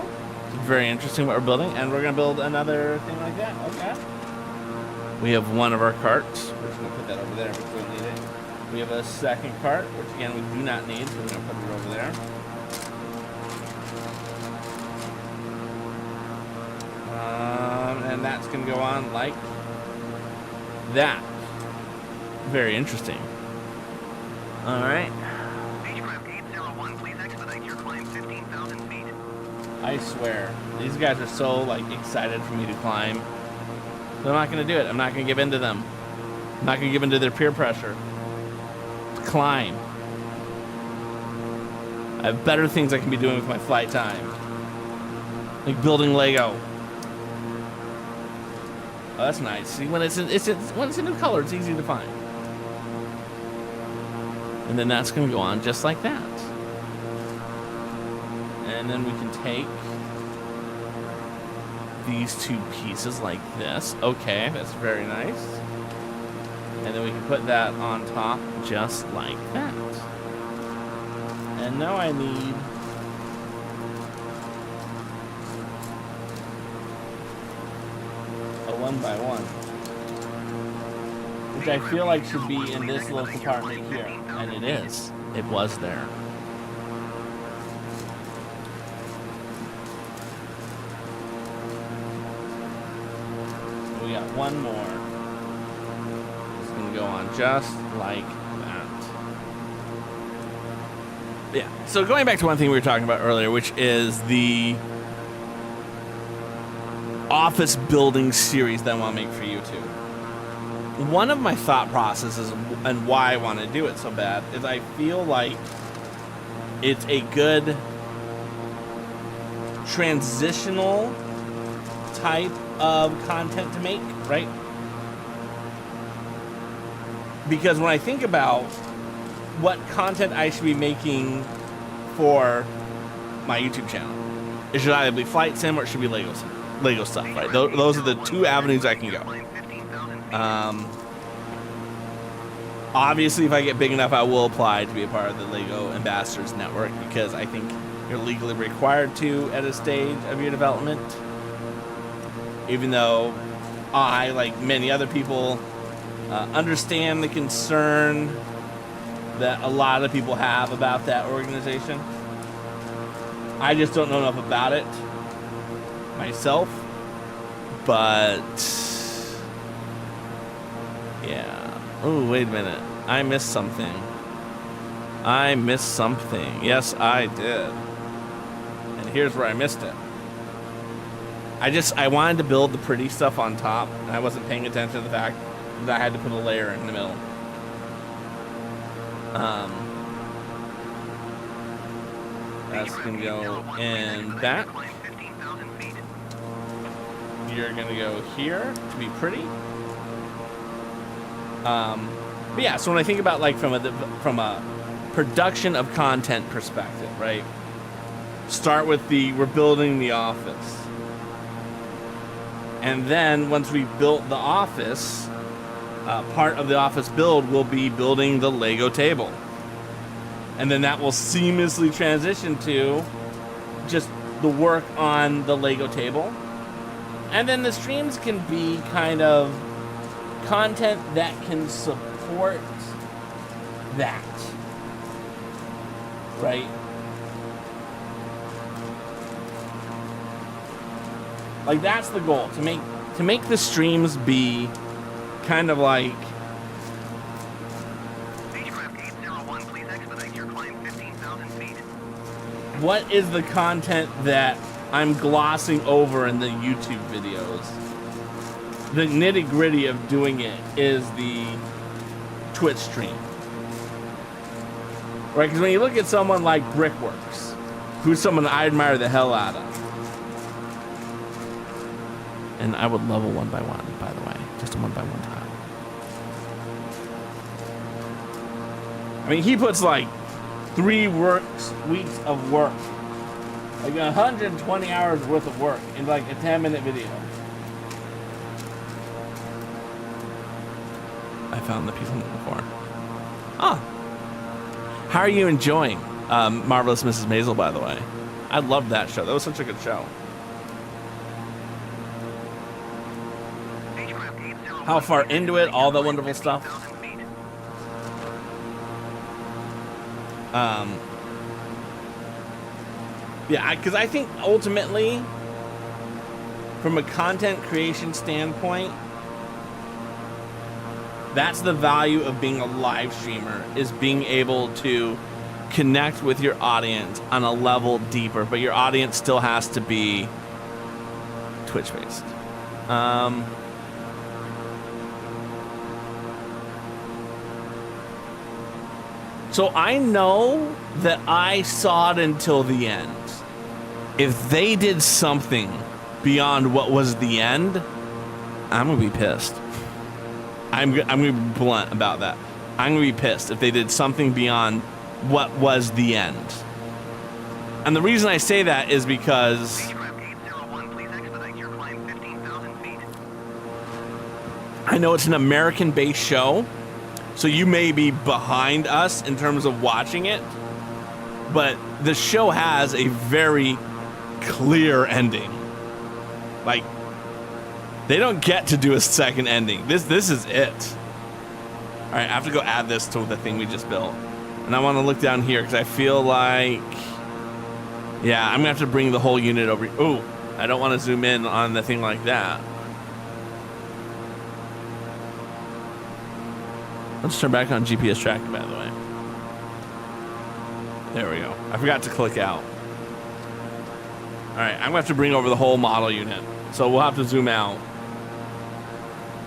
It's very interesting what we're building, and we're going to build another thing like that. Okay. We have one of our carts. We're just going to put that over there because we don't need it. We have a second cart, which again we do not need, so we're going to put it over there. And that's going to go on like that. Very interesting. All right. Beechcraft 801, please expedite your climb 15,000 feet. I swear, these guys are so like excited for me to climb. So I'm not going to do it. I'm not going to give in to them. I'm not going to give in to their peer pressure. Climb. I have better things I can be doing with my flight time. Like building Lego. Oh, that's nice. See, when it's a new color, it's easy to find. And then that's going to go on just like that. And then we can take these two pieces like this. Okay, that's very nice. And then we can put that on top just like that. And now I need a 1x1, which I feel like should be in this little compartment here, and it is. It was there. We got one more. It's gonna go on just like that. Yeah. So going back to one thing we were talking about earlier, which is the office building series that I want to make for YouTube. one of my thought processes and why I want to do it so bad is I feel like it's a good transitional type of content to make, right? Because when I think about what content I should be making for my YouTube channel, it should either be flight sim or it should be Lego stuff, right? Those are the two avenues I can go. Obviously, if I get big enough, I will apply to be a part of the Lego Ambassadors Network because I think you're legally required to at a stage of your development. Even though I, like many other people, understand the concern that a lot of people have about that organization. I just don't know enough about it myself, but yeah. Oh, wait a minute. I missed something. Yes, I did. And here's where I missed it. I wanted to build the pretty stuff on top, and I wasn't paying attention to the fact that I had to put a layer in the middle. That's gonna go in that. You're gonna go here to be pretty. But yeah, so when I think about like from a production of content perspective, right? Start with we're building the office. And then once we've built the office, part of the office build will be building the Lego table. And then that will seamlessly transition to just the work on the Lego table. And then the streams can be kind of content that can support that, right? Like that's the goal, to make the streams be kind of like Beechcraft 801, please expedite your climb 15,000 feet. what is the content that I'm glossing over in the YouTube videos. The nitty-gritty of doing it is the Twitch stream. Right, because when you look at someone like Brickworks, who's someone I admire the hell out of. And I would love a 1x1, by the way. Just a 1x1 tile. I mean, he puts like 3 weeks of work. Like 120 hours worth of work in like a 10-minute video. I found the piece I'm looking for. Ah. How are you enjoying Marvelous Mrs. Maisel, by the way? I loved that show. That was such a good show. How far into it, all the wonderful stuff. Yeah, because I think ultimately, from a content creation standpoint, that's the value of being a live streamer, is being able to connect with your audience on a level deeper, but your audience still has to be Twitch-based. So I know that I saw it until the end. If they did something beyond what was the end, I'm gonna be pissed. I'm gonna be blunt about that. I'm gonna be pissed if they did something beyond what was the end. And the reason I say that is because I know it's an American-based show, so you may be behind us in terms of watching it, but the show has a very clear ending. Like, they don't get to do a second ending. This is it. All right, I have to go add this to the thing we just built. And I want to look down here because I feel like, yeah, I'm gonna have to bring the whole unit over. Ooh, I don't want to zoom in on the thing like that. Let's turn back on GPS tracking, by the way. There we go. I forgot to click out. All right, I'm gonna have to bring over the whole model unit. So we'll have to zoom out.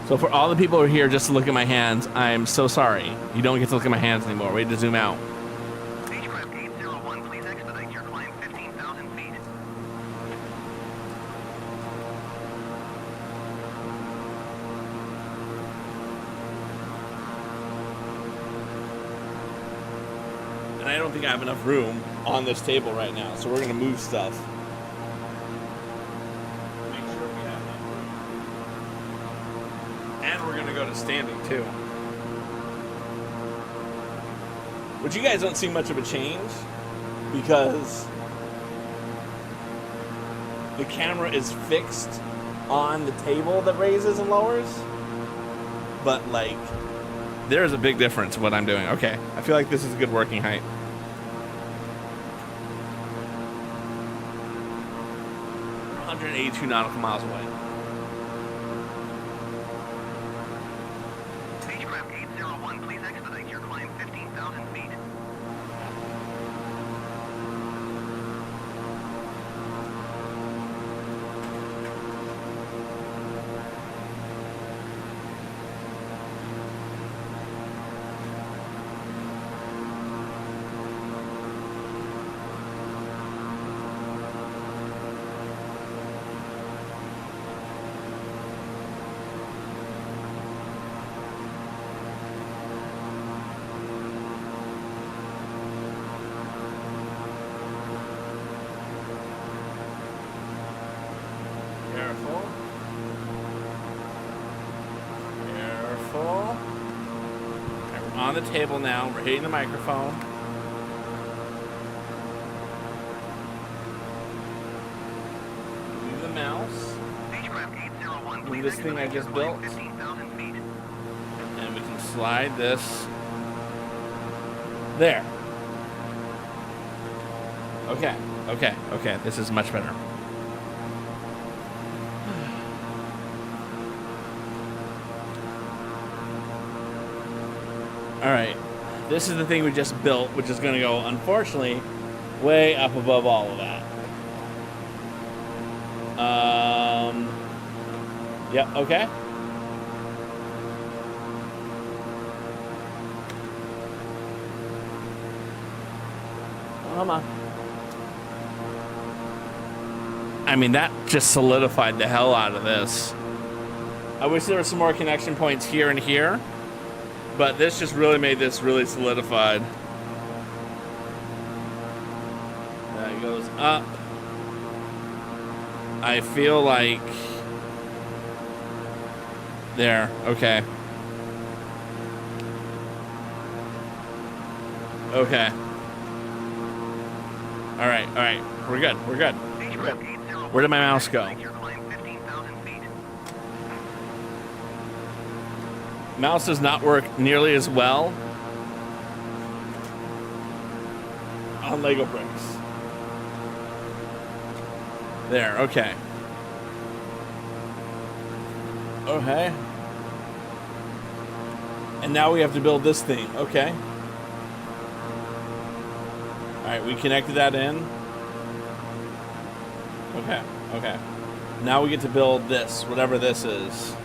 So for all the people who are here just to look at my hands, I'm so sorry. You don't get to look at my hands anymore. We had to zoom out. Beechcraft 801, please expedite your climb 15,000 feet. And I don't think I have enough room on this table right now, so we're going to move stuff. Make sure we have enough room. And we're going to go to standing, too. Which you guys don't see much of a change, because the camera is fixed on the table that raises and lowers. But, like, there is a big difference in what I'm doing. Okay, I feel like this is a good working height. We're 182 nautical miles away. Beechcraft 801, please expedite your climb 15,000 feet. Careful. Careful. Alright, we're on the table now. We're hitting the microphone. Move the mouse. Beechcraft 801, please This thing I expedite your just climb built. 15,000 feet. And we can slide this. There. Okay. Okay. Okay. This is much better. All right, this is the thing we just built, which is going to go, unfortunately, way up above all of that. Yep, okay. Come on. I mean, that just solidified the hell out of this. I wish there were some more connection points here and here. But this just really made this really solidified. That goes up. I feel like... There, okay. Okay. Alright, we're good, we're good. Beechcraft 801, Where did my mouse go? expedite your climb 15,000 feet. Mouse does not work nearly as well on Lego bricks. There, okay. Okay. And now we have to build this thing, okay. Alright, we connected that in. Okay, okay. Now we get to build this, whatever this is.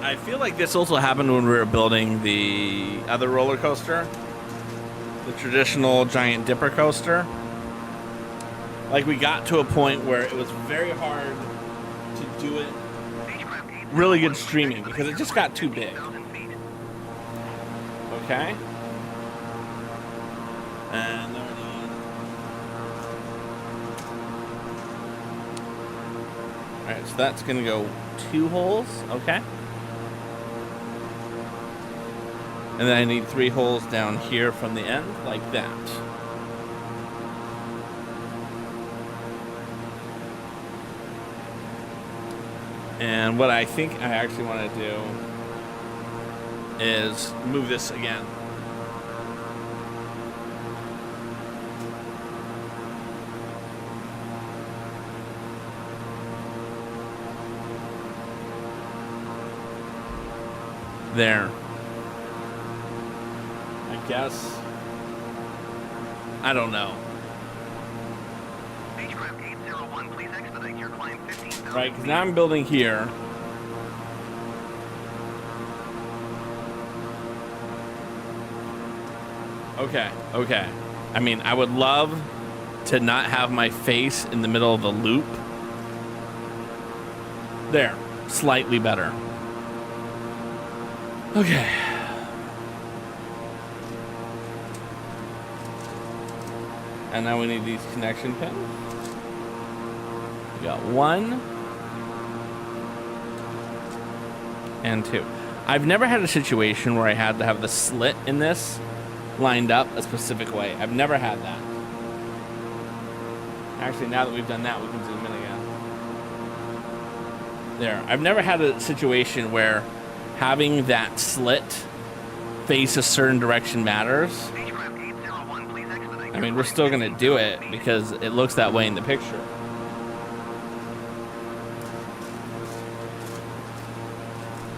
I feel like this also happened when we were building the other roller coaster, the traditional giant dipper coaster. Like, we got to a point where it was very hard to do it really good streaming because it just got too big. Okay. And there it is. Alright, so that's gonna go 2 holes, okay. And then I need 3 holes down here from the end, like that. And what I think I actually want to do is move this again. There. I guess. I don't know. right? Because now I'm building here. Okay, okay. I mean, I would love to not have my face in the middle of the loop. There, slightly better. Okay. And now we need these connection pins. We got 1 and 2. I've never had a situation where I had to have the slit in this lined up a specific way. I've never had that. Actually, now that we've done that, we can zoom in again. There. I've never had a situation where having that slit face a certain direction matters. I mean, we're still going to do it because it looks that way in the picture.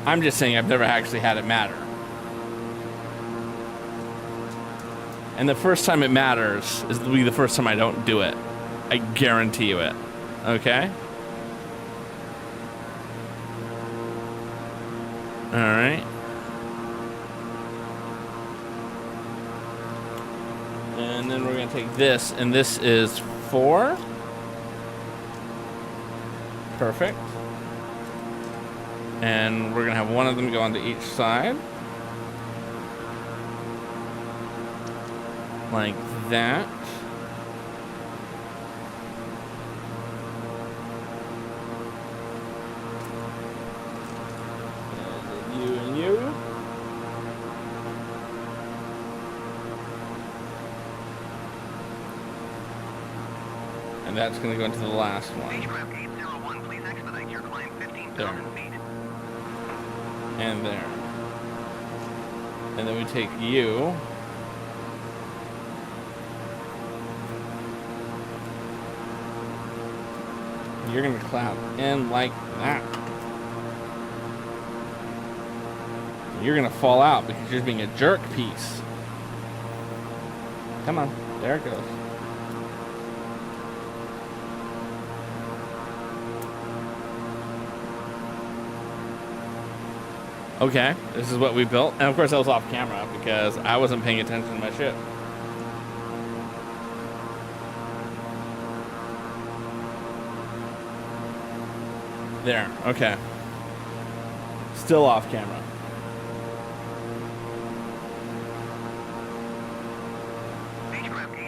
I'm just saying I've never actually had it matter. And the first time it matters is will be the first time I don't do it. I guarantee you it. Okay? All right. And then we're going to take this, and this is 4. Perfect. And we're going to have one of them go onto each side. Like that. And you and you. And that's going to go into the last one. Beechcraft 801, please expedite your climb 15,000 There. feet. And there. And then we take you. You're going to cloud in like that. You're going to fall out because you're being a jerk piece. Come on. There it goes. Okay, this is what we built. And of course I was off camera because I wasn't paying attention to my ship. There, okay. Still off camera.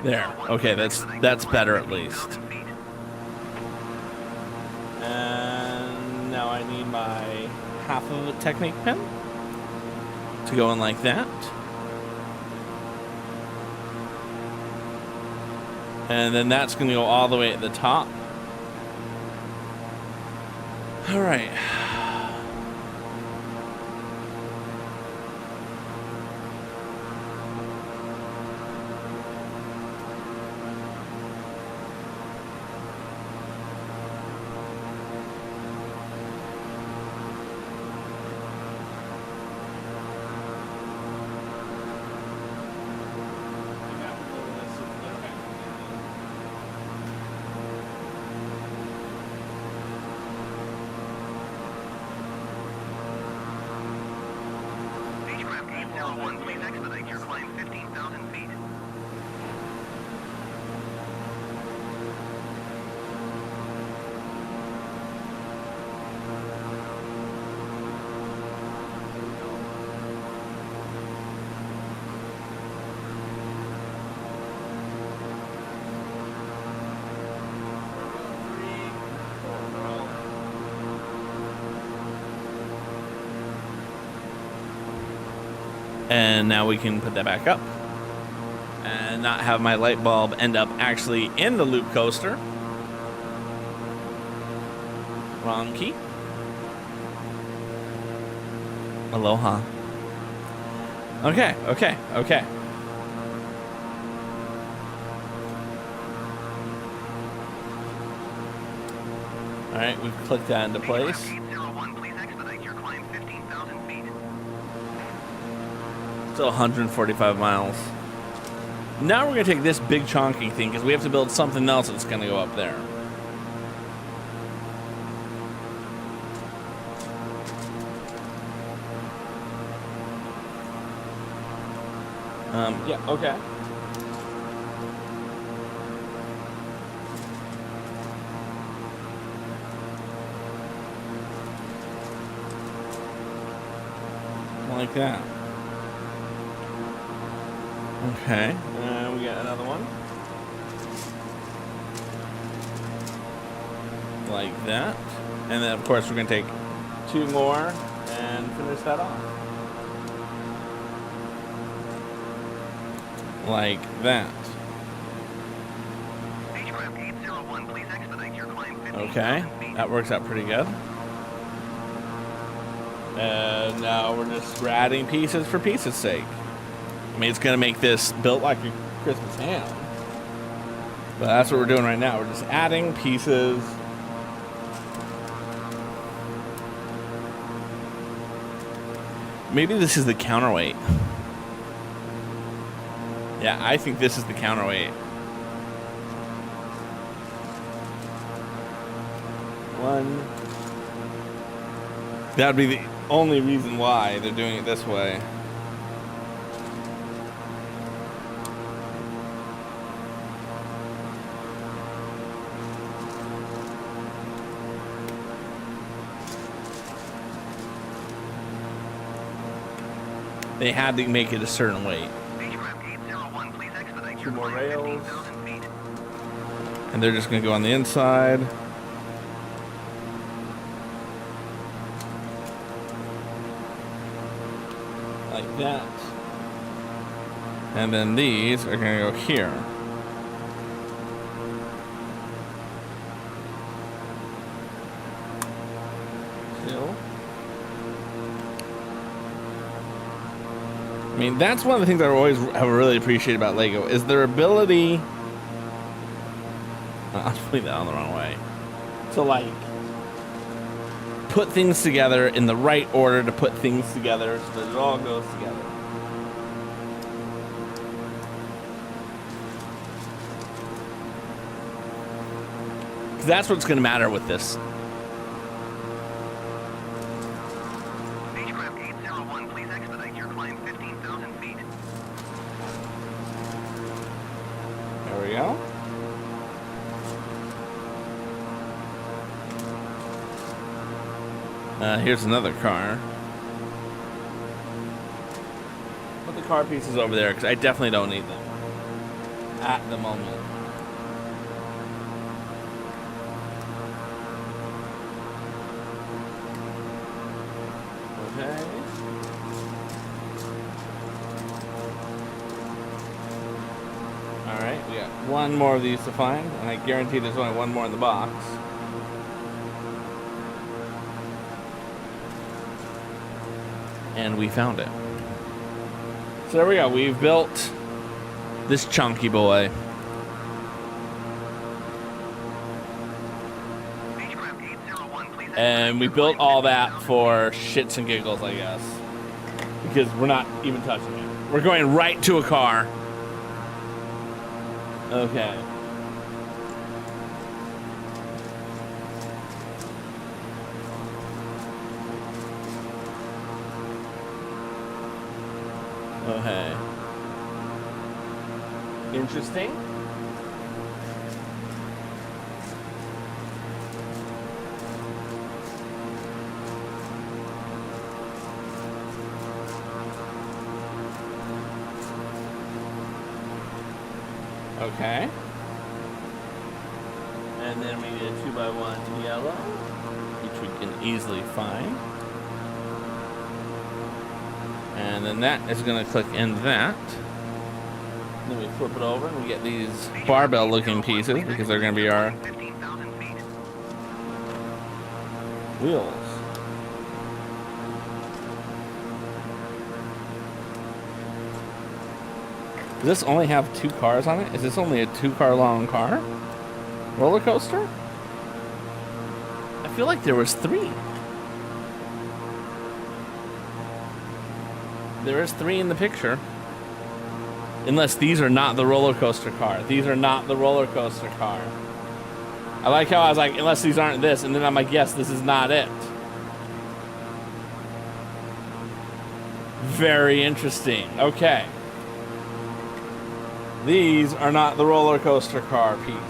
There, okay, that's better at least. And now I need my half of a technique pin to go in like that. And then that's going to go all the way at the top. All right. And now we can put that back up and not have my light bulb end up actually in the loop coaster. Wrong key. Aloha. Okay, okay, okay. All right, we've clicked that into place. Still 145 miles. Now we're going to take this big chonky thing because we have to build something else that's going to go up there. Yeah, okay. Like that. Okay, and we got another one. Like that. And then, of course, we're going to take 2 more and finish that off. Like that. Beechcraft 801, please expedite your climb 15,000 Okay, feet. that works out pretty good. And now we're adding pieces for pieces' sake. I mean, it's going to make this built like a Christmas ham. But that's what we're doing right now. We're just adding pieces. Maybe this is the counterweight. Yeah, I think this is the counterweight. One. That would be the only reason why they're doing it this way. They had to make it a certain weight. Beechcraft 801, please expedite 2 your more climb rails. 15,000 feet. And they're just going to go on the inside. Like that. And then these are going to go here. Still. I mean, that's one of the things I always have really appreciated about Lego is their ability. I'm putting that on the wrong way. To like put things together in the right order to put things together so that it all goes together. Because that's what's going to matter with this. Beechcraft 801, please expedite your climb 15,000 feet. There we go. Here's another car. Put the car pieces over there because I definitely don't need them at the moment. Okay. Alright, we got 1 more of these to find, and I guarantee there's only 1 more in the box. And we found it. So there we go. We've built this chunky boy. Beechcraft 801, please And we built all that for shits and giggles, I guess. Because we're not even touching it. We're going right to a car. Okay. Okay. Interesting. Okay. And then we get a 2x1 yellow, which we can easily find. And then that is going to click in that. Then we flip it over and we get these barbell looking pieces because they're going to be our 15,000 feet. wheels. Does this only have 2 cars on it? Is this only a 2-car long car? Roller coaster? I feel like there was 3. There is 3 in the picture. Unless these are not the roller coaster car. These are not the roller coaster car. I like how I was like, unless these aren't this, and then I'm like, yes, this is not it. Very interesting. Okay. These are not the roller coaster car pieces.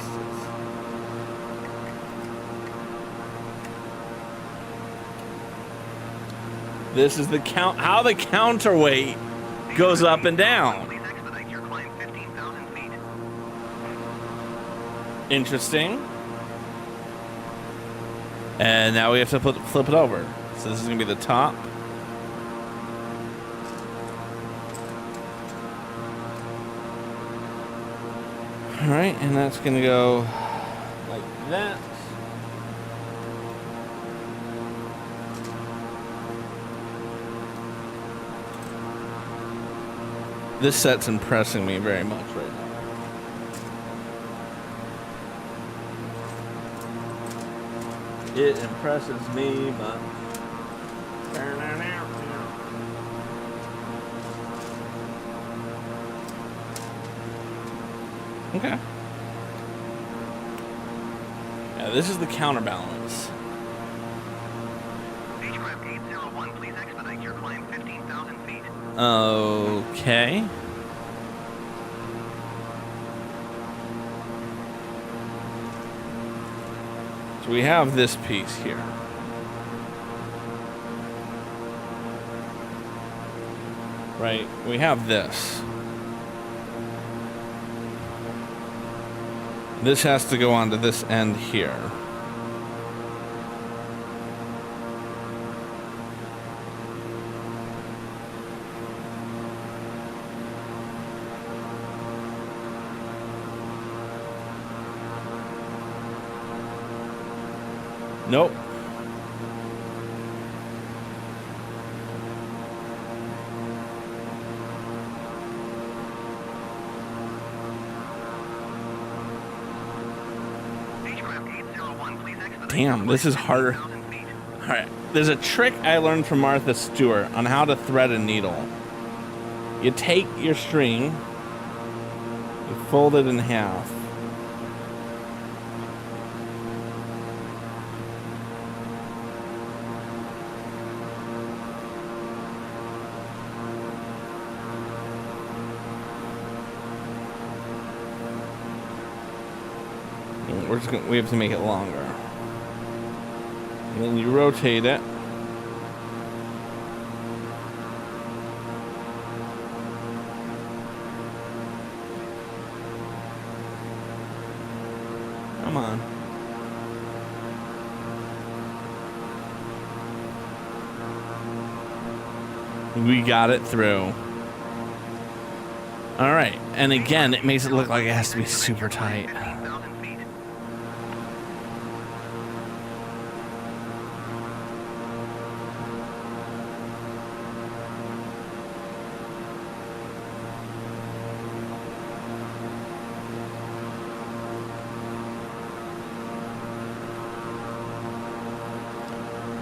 This is the how the counterweight goes up and down. Please expedite your climb 15,000 feet. Interesting. And now we have to flip it over. So this is gonna be the top. All right, and that's gonna go like that. This set's impressing me very much right now. It impresses me much. Okay. Yeah, this is the counterbalance. Beechcraft 801, please expedite your climb 15,000 feet. Okay. So we have this piece here. Right, we have this. This has to go onto this end here. Nope. Beechcraft 801, please expedite Damn, this is harder. 15,000 feet. All right, there's a trick I learned from Martha Stewart on how to thread a needle. You take your string, you fold it in half. And we have to make it longer. And then you rotate it. Come on. We got it through. All right. And again, it makes it look like it has to be super tight. 15,000 feet.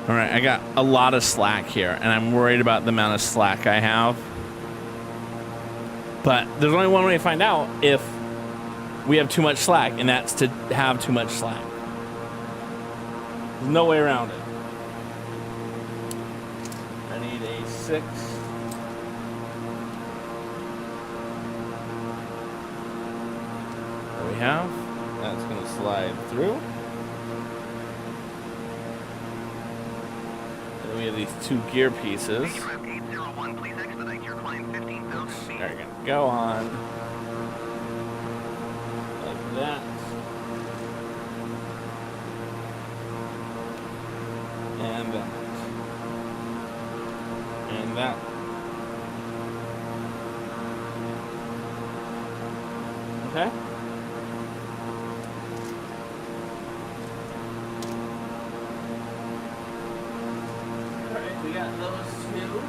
All right, I got a lot of slack here, and I'm worried about the amount of slack I have. But there's only one way to find out if we have too much slack, and that's to have too much slack. There's no way around it. I need a 6. There we have. That's going to slide through. And we have these 2 gear pieces. Beechcraft 801, please expedite your climb 15,000 feet. They're going to go on like that. And that. And that. Okay. Alright, we got those 2.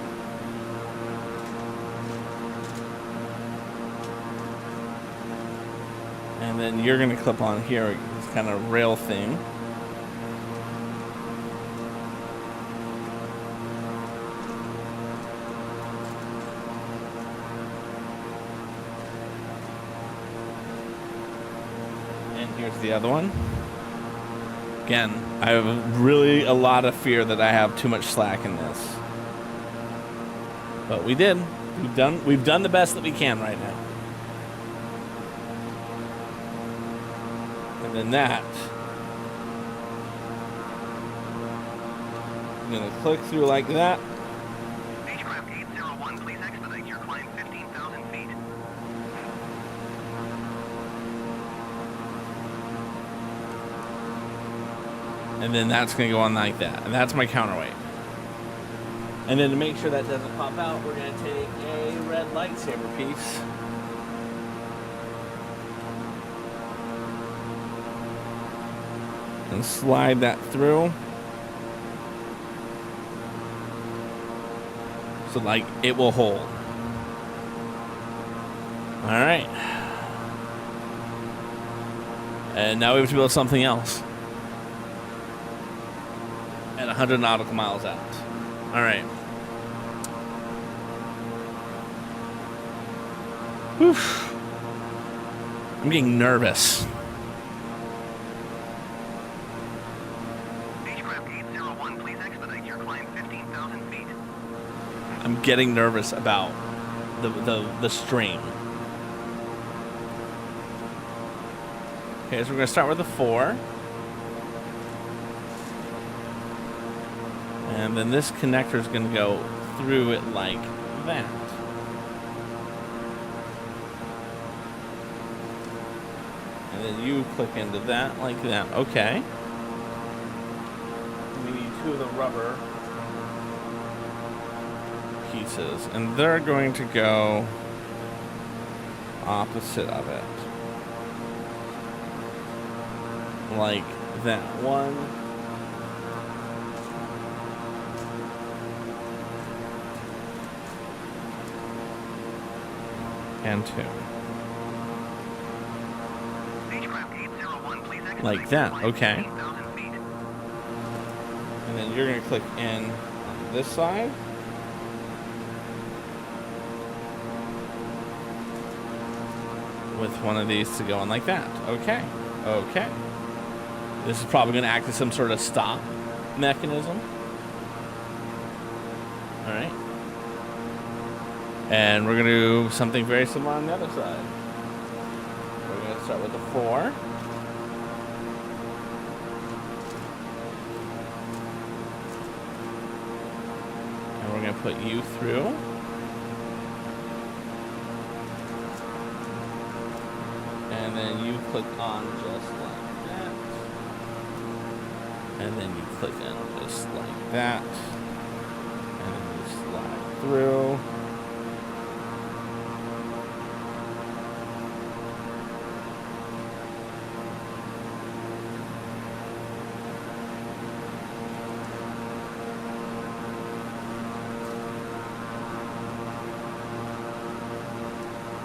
And then you're gonna clip on here, this kind of rail thing. And here's the other one. Again, I have really a lot of fear that I have too much slack in this. But we did. We've done the best that we can right now. And then that. I'm gonna click through like that. Beechcraft 801, please expedite your climb 15,000 feet. And then that's gonna go on like that. And that's my counterweight. And then to make sure that doesn't pop out, we're gonna take a red lightsaber piece. And slide that through. So like it will hold. All right. And now we have to build something else. At 100 nautical miles out. All right. Whew. I'm getting nervous. Beechcraft 801, please expedite your climb 15,000 feet. I'm getting nervous about the stream. Okay, so we're gonna start with the 4. And then this connector is gonna go through it like that. And then you click into that like that. Okay. We need 2 of the rubber pieces, and they're going to go opposite of it. Like that. 1. And 2. Beechcraft 801, please expedite Like that, your climb okay. 15,000 feet. And then you're going to click in on this side. With one of these to go on like that. Okay. Okay. This is probably going to act as some sort of stop mechanism. All right. And we're going to do something very similar on the other side. We're going to start with the 4. And we're going to put you through. And then you click on just like that. And then you click in just like that. And then you slide through.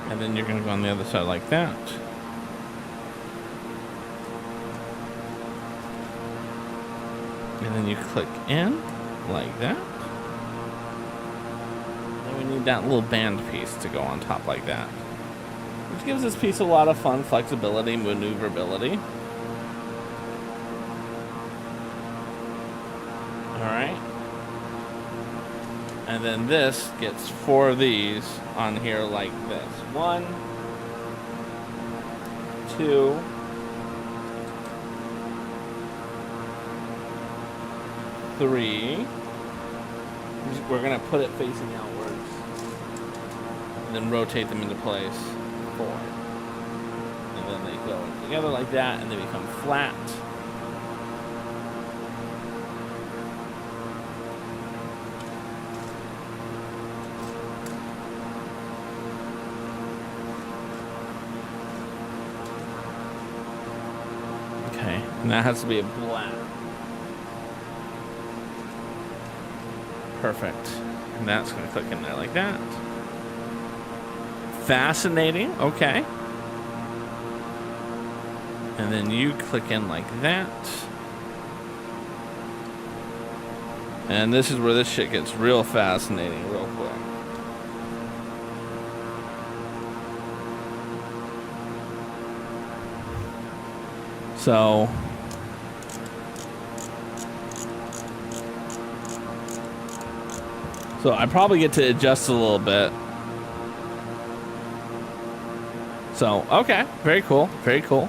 And then you're going to go on the other side like that. And then you click in like that. Then we need that little band piece to go on top like that. Which gives this piece a lot of fun flexibility, maneuverability. Alright. And then this gets 4 of these on here like this. 1, 2, 3. We're gonna put it facing outwards, and then rotate them into place. 4, and then they go together like that, and they become flat. Okay, and that has to be a black. Perfect. And that's going to click in there like that. Fascinating. Okay. And then you click in like that. And this is where this shit gets real fascinating real quick. So I probably get to adjust a little bit. So, okay. Very cool. Very cool.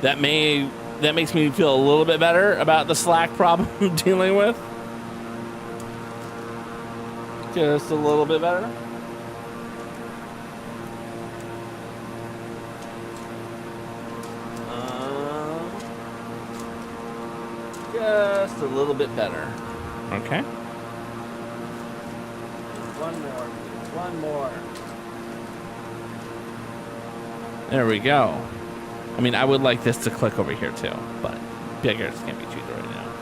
That makes me feel a little bit better about the slack problem I'm dealing with. Just a little bit better. Just a little bit better. Okay. One more. There we go. I mean, I would like this to click over here too, but bigger can't be choosy right now.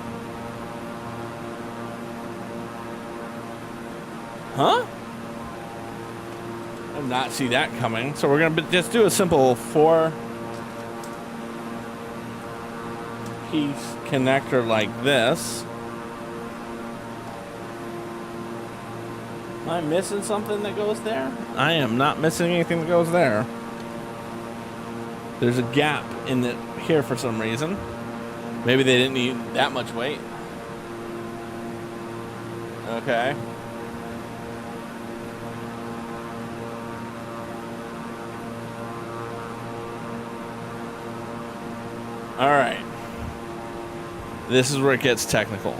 Huh? I did not see that coming. So we're gonna just do a simple 4-piece connector like this. Am I missing something that goes there? I am not missing anything that goes there. There's a gap in it here for some reason. Maybe they didn't need that much weight. Okay. All right. This is where it gets technical.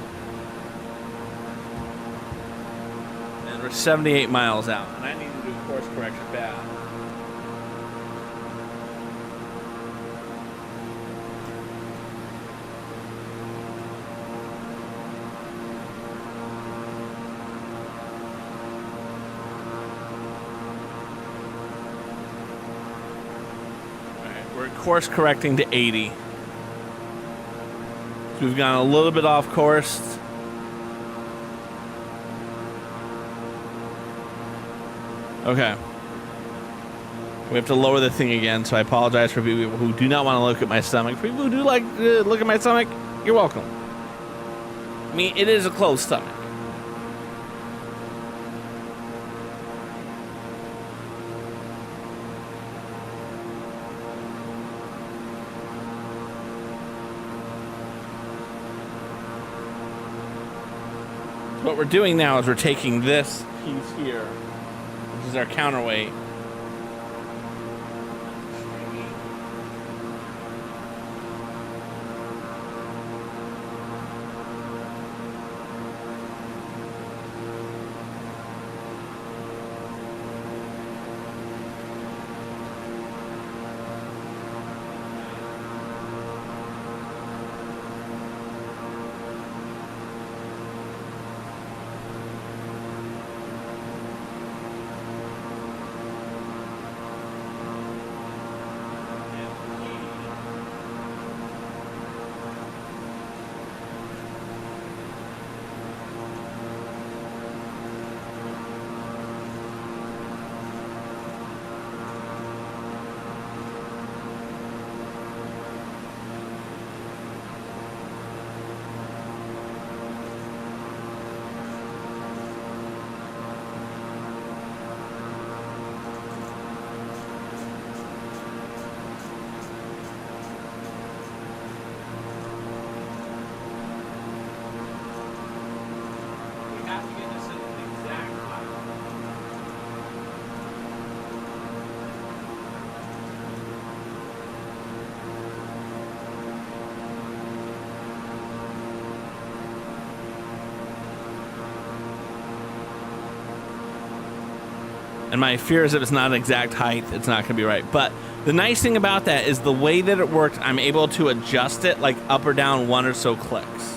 And we're 78 miles out, and I need to do course correction bad. All right, we're course correcting to 80. We've gone a little bit off course. Okay. We have to lower the thing again, so I apologize for people who do not want to look at my stomach. For people who do like to look at my stomach, you're welcome. I mean, it is a closed stomach. What we're doing now is we're taking this piece here, which is our counterweight. And my fear is if it's not an exact height, it's not going to be right. But the nice thing about that is the way that it works, I'm able to adjust it like up or down 1 or so clicks.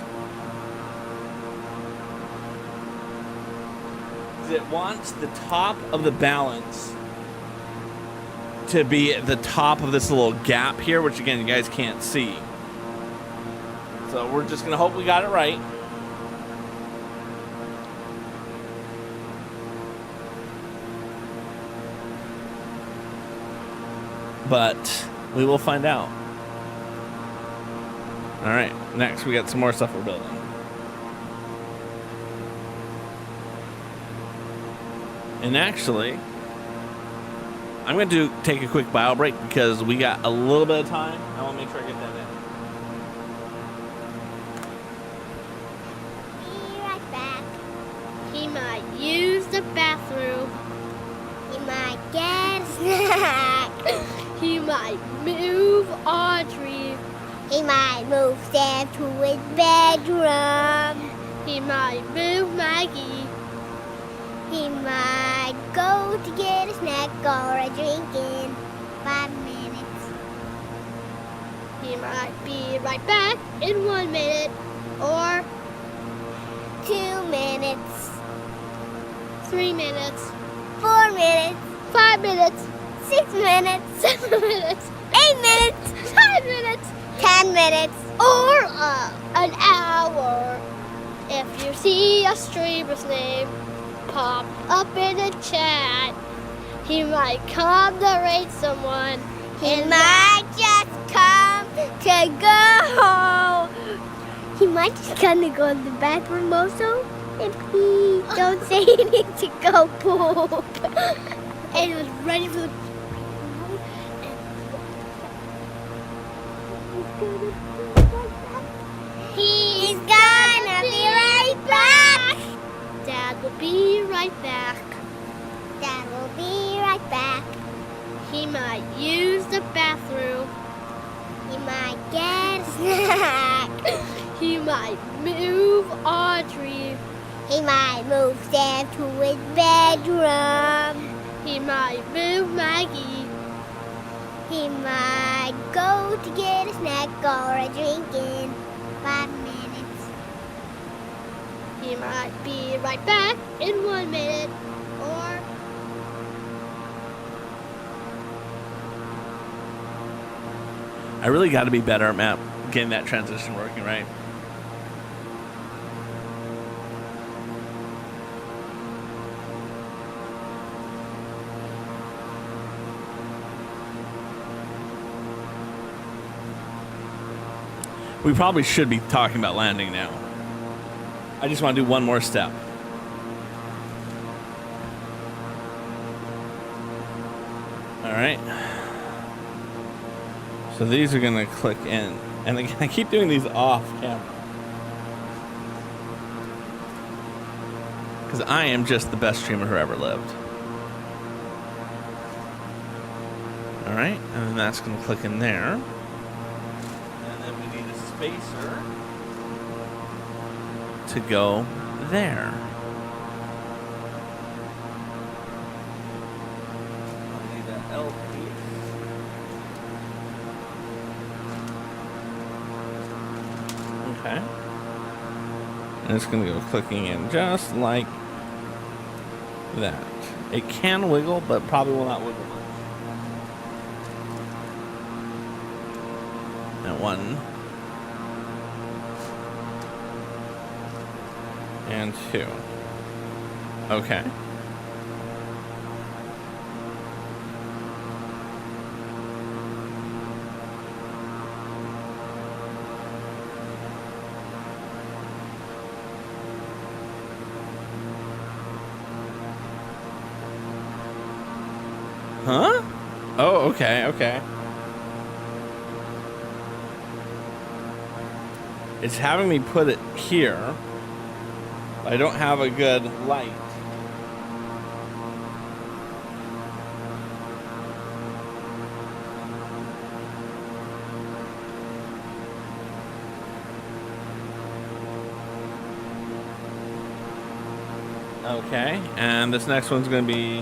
It wants the top of the balance to be at the top of this little gap here, which again, you guys can't see. So we're just going to hope we got it right. But we will find out. All right, next we got some more stuff we're building. And actually, I'm going to take a quick bio break because we got a little bit of time. I want to make sure I get that in. Be right back. He might use the bathroom. He might get a snack. He might move Audrey. He might move Sam to his bedroom. He might move Maggie. He might go to get a snack or a drink in 5 minutes. He might be right back in 1 minute or 2 minutes, 3 minutes, 4 minutes, 5 minutes, 6 minutes, 7 minutes, 8 minutes, 5 minutes, 10 minutes, or an hour. If you see a streamer's name pop up in the chat, he might come to raid someone. He might just come to go. He might just come to go to the bathroom also if he don't say he needs to go poop. And was ready for the He's gonna be right back. Dad will be right back. Dad will be right back. He might use the bathroom. He might get a snack. He might move Audrey. He might move Sam to his bedroom. He might move Maggie. He might go to get a snack or a drink in 5 minutes. He might be right back in 1 minute or I really got to be better at getting that transition working, right? We probably should be talking about landing now. I just want to do one more step. All right. So these are going to click in. And again, I keep doing these off camera. Because I am just the best streamer who ever lived. All right. And then that's going to click in there. Spacer to go there. I need that L piece. Okay. And it's going to go clicking in just like that. It can wiggle, but probably will not wiggle much. And 1. And 2. Okay. Huh? Oh, okay, okay. It's having me put it here. I don't have a good light. Okay, and this next one's going to be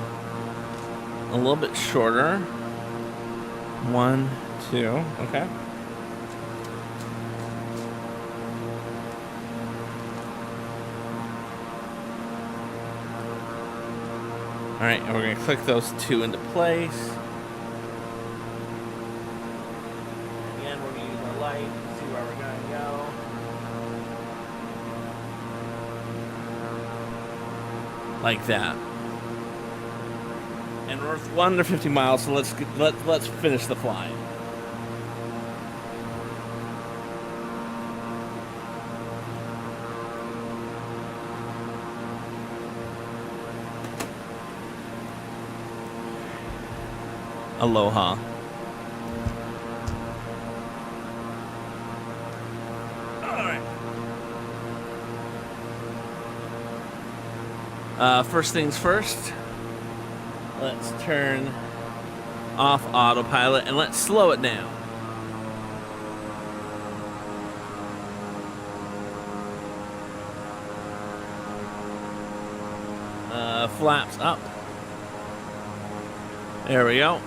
a little bit shorter. 1, 2, okay. All right, and we're going to click those 2 into place. Again, we're going to use our light to see where we're going to go. Like that. And we're 150 miles, so let's finish the flight. Aloha. All right. First things first. Let's turn off autopilot and let's slow it down. flaps up. There we go.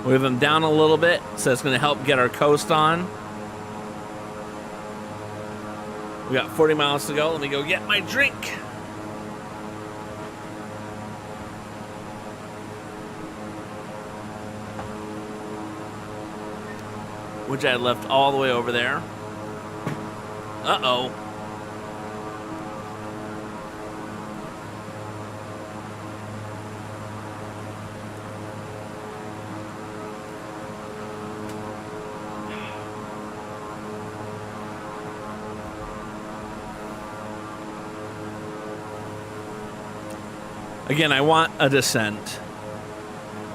We have them down a little bit, so it's going to help get our coast on. We got 40 miles to go. Let me go get my drink. Which I left all the way over there. Uh-oh. Again, I want a descent.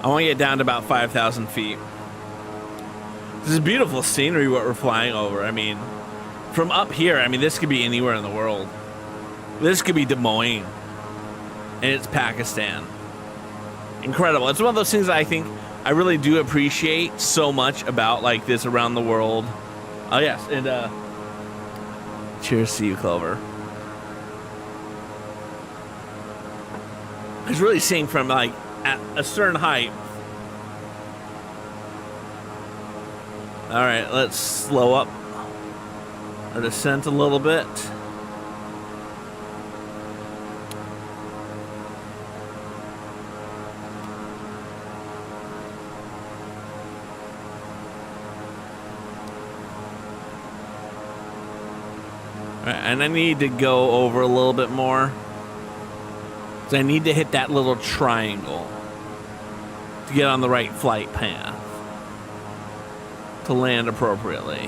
I want to get down to about 5,000 feet. This is beautiful scenery what we're flying over. I mean, from up here, I mean, this could be anywhere in the world. This could be Des Moines. And it's Pakistan. Incredible. It's one of those things that I think I really do appreciate so much about like this around the world. Oh, yes. And cheers to you, Clover. I was really seeing from like at a certain height. All right, let's slow up our descent a little bit. All right, and I need to go over a little bit more. So I need to hit that little triangle to get on the right flight path to land appropriately.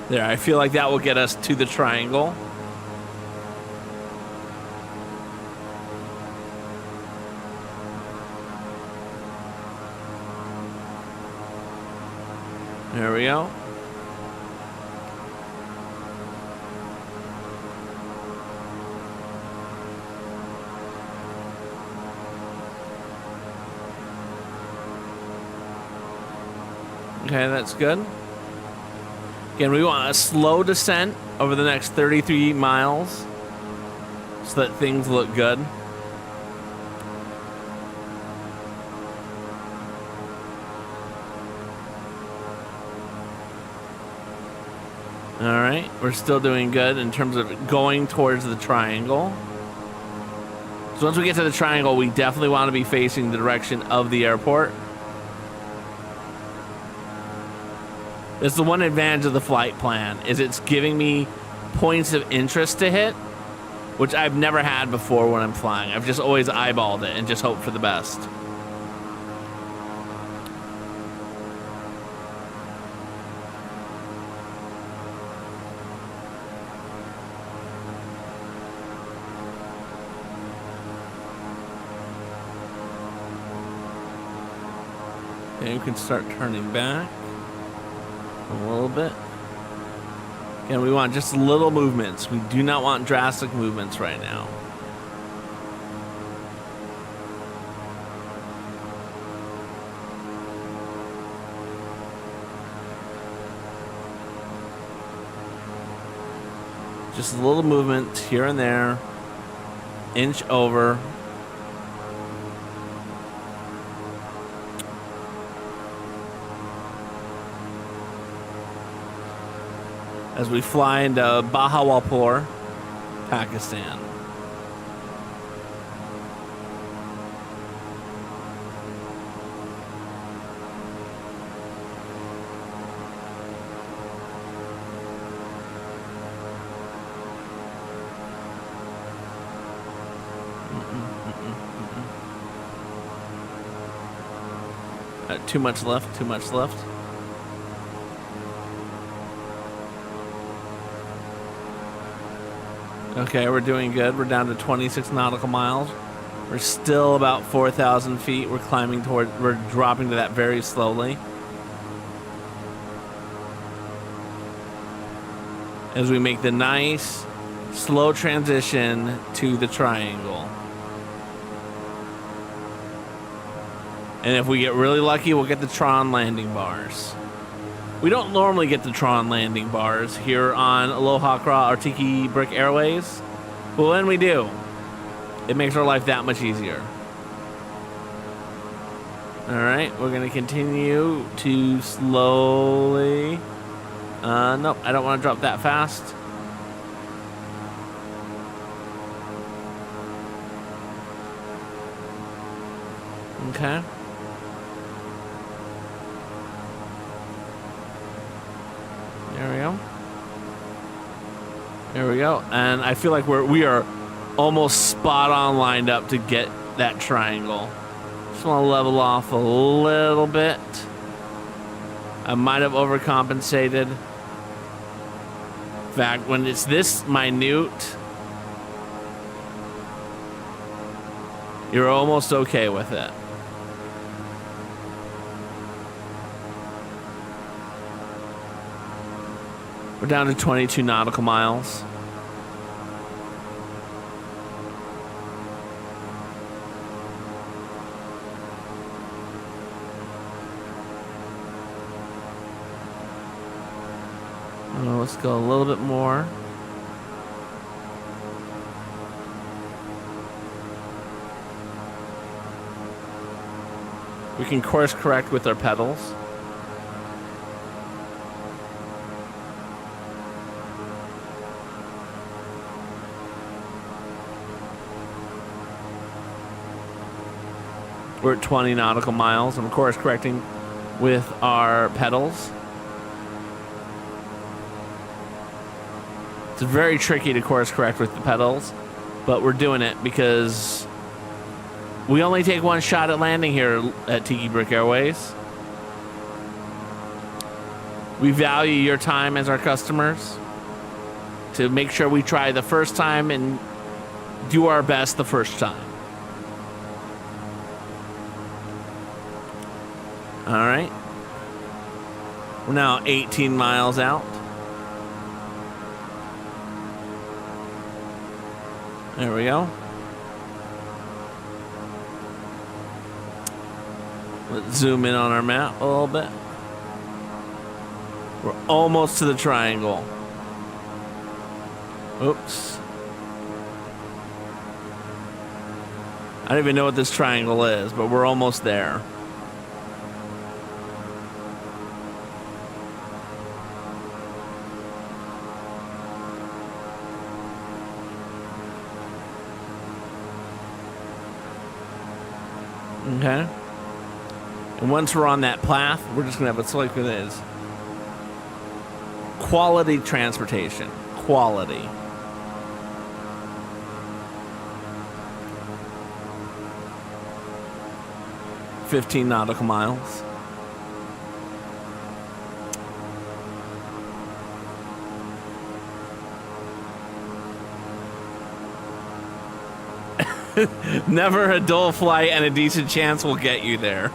There, I feel like that will get us to the triangle. There we go. Okay, that's good. Again, we want a slow descent over the next 33 miles so that things look good. All right, we're still doing good in terms of going towards the triangle. So once we get to the triangle, we definitely want to be facing the direction of the airport. That's the one advantage of the flight plan, is it's giving me points of interest to hit, which I've never had before when I'm flying. I've just always eyeballed it and just hoped for the best. Okay, you can start turning back a little bit. Again, we want just little movements. We do not want drastic movements right now. Just a little movement here and there. Inch over. As we fly into Bahawalpur, Pakistan. Too much left, too much left. Okay, we're doing good. We're down to 26 nautical miles. We're still about 4,000 feet. We're climbing toward, we're dropping to that very slowly. As we make the nice, slow transition to the triangle. And if we get really lucky, we'll get the Tron landing bars. We don't normally get the Tron landing bars here on Aloha or TikiBricks Airways, but when we do, it makes our life that much easier. All right, we're gonna continue to slowly. Nope, I don't want to drop that fast. Okay. There we go. There we go. And I feel like we are almost spot on lined up to get that triangle. Just want to level off a little bit. I might have overcompensated. In fact, when it's this minute, you're almost okay with it. We're down to 22 nautical miles. Let's go a little bit more. We can course correct with our pedals. We're at 20 nautical miles. I'm course correcting with our pedals. It's very tricky to course correct with the pedals, but we're doing it because we only take one shot at landing here at TikiBricks Airways. We value your time as our customers to make sure we try the first time and do our best the first time. All right. We're now 18 miles out. There we go. Let's zoom in on our map a little bit. We're almost to the triangle. Oops. I don't even know what this triangle is, but we're almost there. Okay. And once we're on that path, we're just gonna have a look at this. Quality transportation. Quality. $15 nautical miles. Never a dull flight and a decent chance will get you there.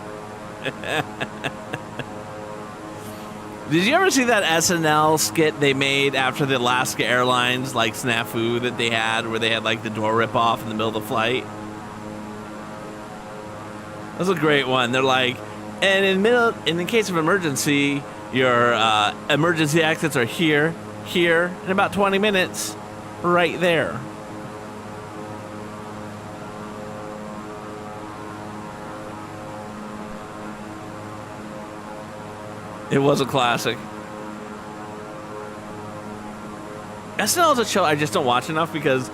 Did you ever see that SNL skit they made after the Alaska Airlines like snafu that they had, where they had like the door rip off in the middle of the flight? That was a great one. They're like, and in the case of emergency, your emergency exits are here, in about 20 minutes, right there. It was a classic. SNL is a show I just don't watch enough because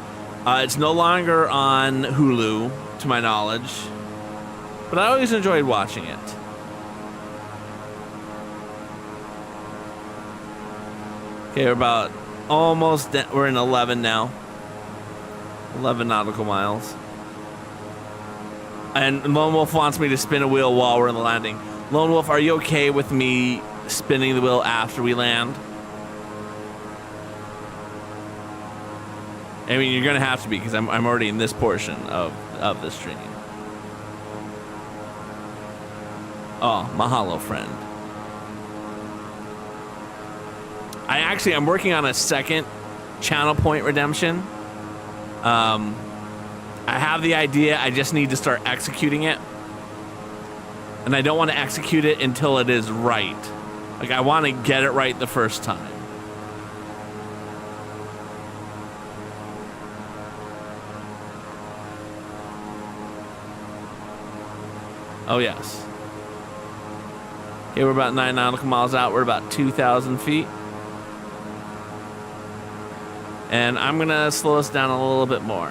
it's no longer on Hulu, to my knowledge. But I always enjoyed watching it. Okay, we're about almost, we're in 11 now. 11 nautical miles. And Lone Wolf wants me to spin a wheel while we're in the landing. Lone Wolf, are you okay with me spinning the wheel after we land? I mean, you're gonna have to be because I'm already in this portion of the stream. Oh, mahalo, friend. I'm working on a second channel point redemption. I have the idea. I just need to start executing it. And I don't want to execute it until it is right. Like, I want to get it right the first time. Oh, yes. Okay, we're about 9 nautical miles out. We're about 2,000 feet. And I'm going to slow us down a little bit more.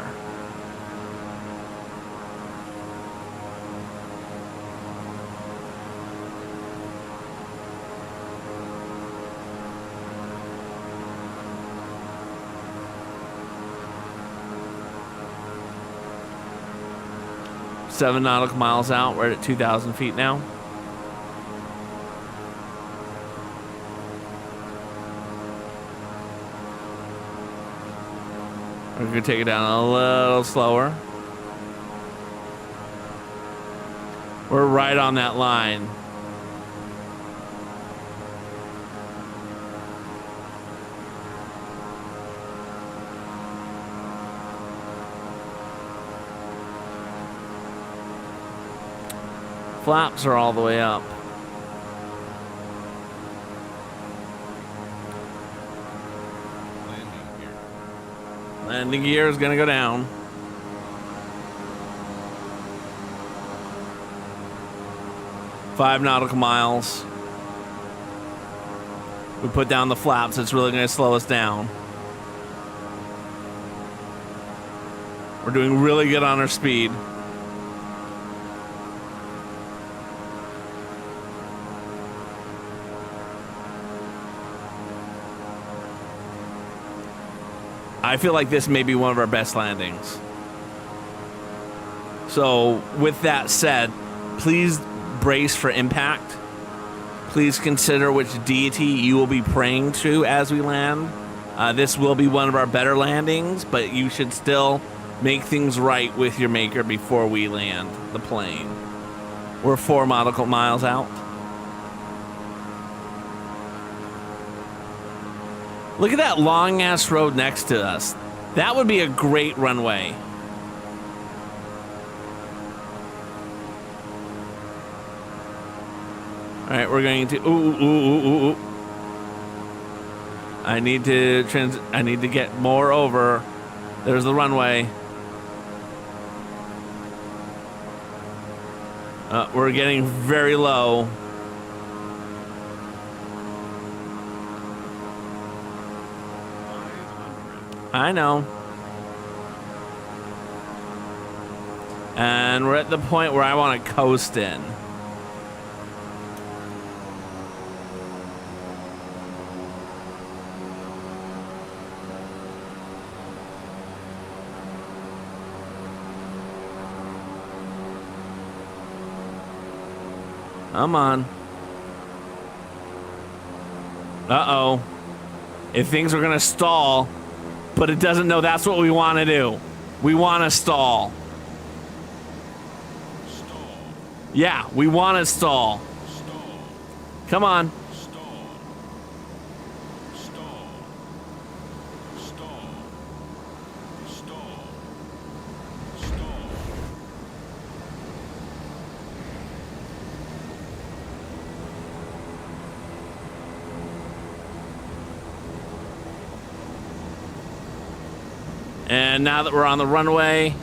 Seven nautical miles out. We're at 2,000 feet now. We're going to take it down a little slower. We're right on that line. Flaps are all the way up. Landing gear is going to go down. Five nautical miles. We put down the flaps. It's really going to slow us down. We're doing really good on our speed. I feel like this may be one of our best landings. So, with that said, please brace for impact. Please consider which deity you will be praying to as we land. This will be one of our better landings, but you should still make things right with your maker before we land the plane. We're 4 nautical miles out. Look at that long-ass road next to us. That would be a great runway. All right, we're going to... Ooh. I need to get more over. There's the runway. We're getting very low. I know. And we're at the point where I want to coast in. Come on. Uh-oh. It thinks we're going to stall. But it doesn't know that's what we want to do. We want to stall. Stall. Yeah, we want to stall. Stall. Come on. Stall. Stall. Stall. Stall. Stall. And now that we're on the runway,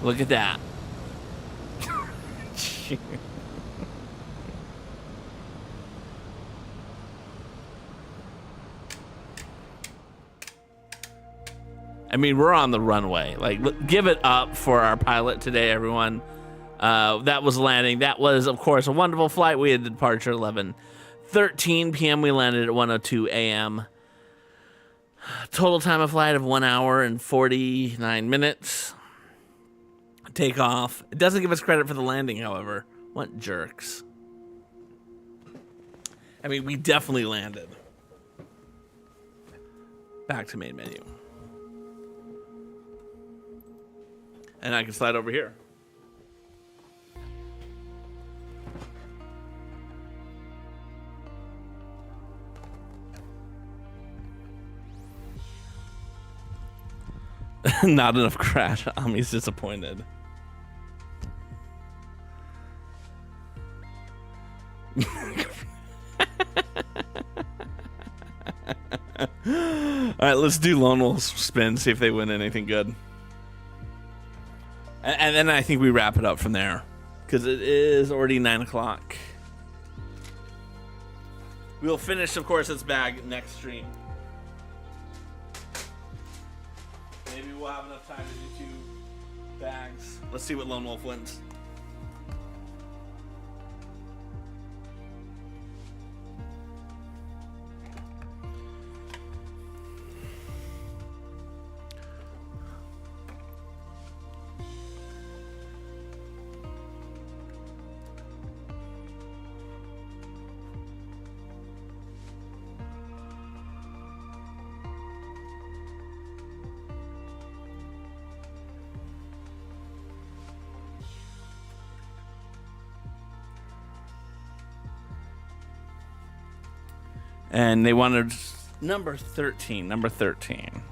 look at that. I mean, we're on the runway. Like, give it up for our pilot today, everyone. That was landing. That was, of course, a wonderful flight. We had departure 11:13 p.m. We landed at 1:02 a.m. Total time of flight of 1 hour and 49 minutes. Takeoff. It doesn't give us credit for the landing, however. What jerks. I mean, we definitely landed. Back to main menu. And I can slide over here. Not enough crash. Ami's disappointed. All right, let's do Lone Wolf spin, see if they win anything good. And then I think we wrap it up from there, because it is already 9 o'clock. We'll finish, of course, this bag next stream. Maybe we'll have enough time to do 2 bags. Let's see what Lone Wolf wins. And they wanted number 13. Number 13.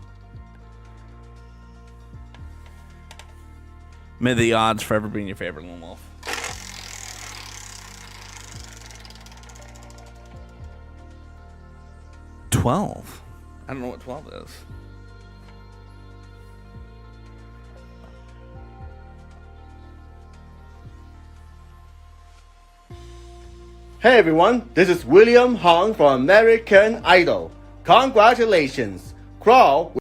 May the odds forever being your favorite, Lone Wolf. $12. I don't know what 12 is. Hey everyone, this is William Hong from American Idol. Congratulations. Crawl.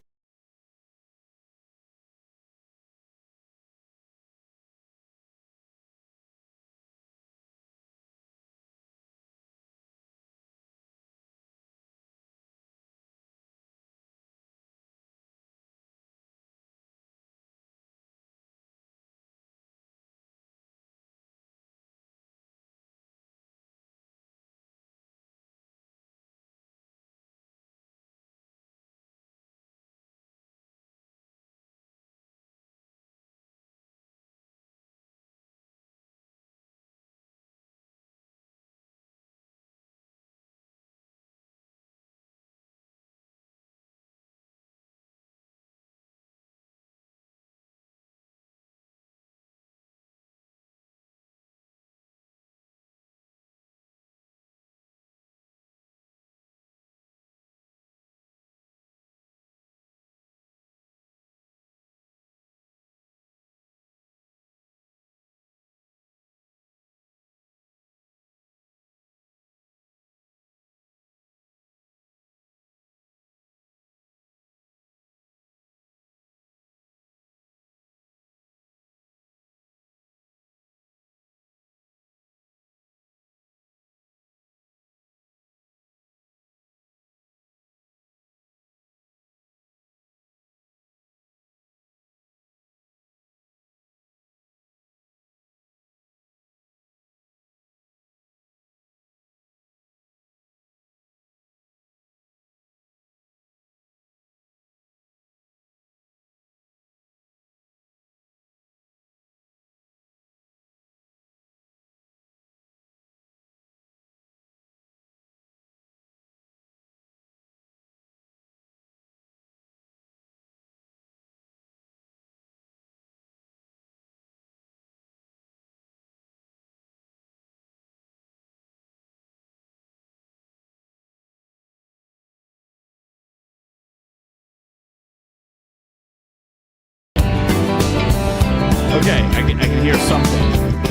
Okay, I can hear something.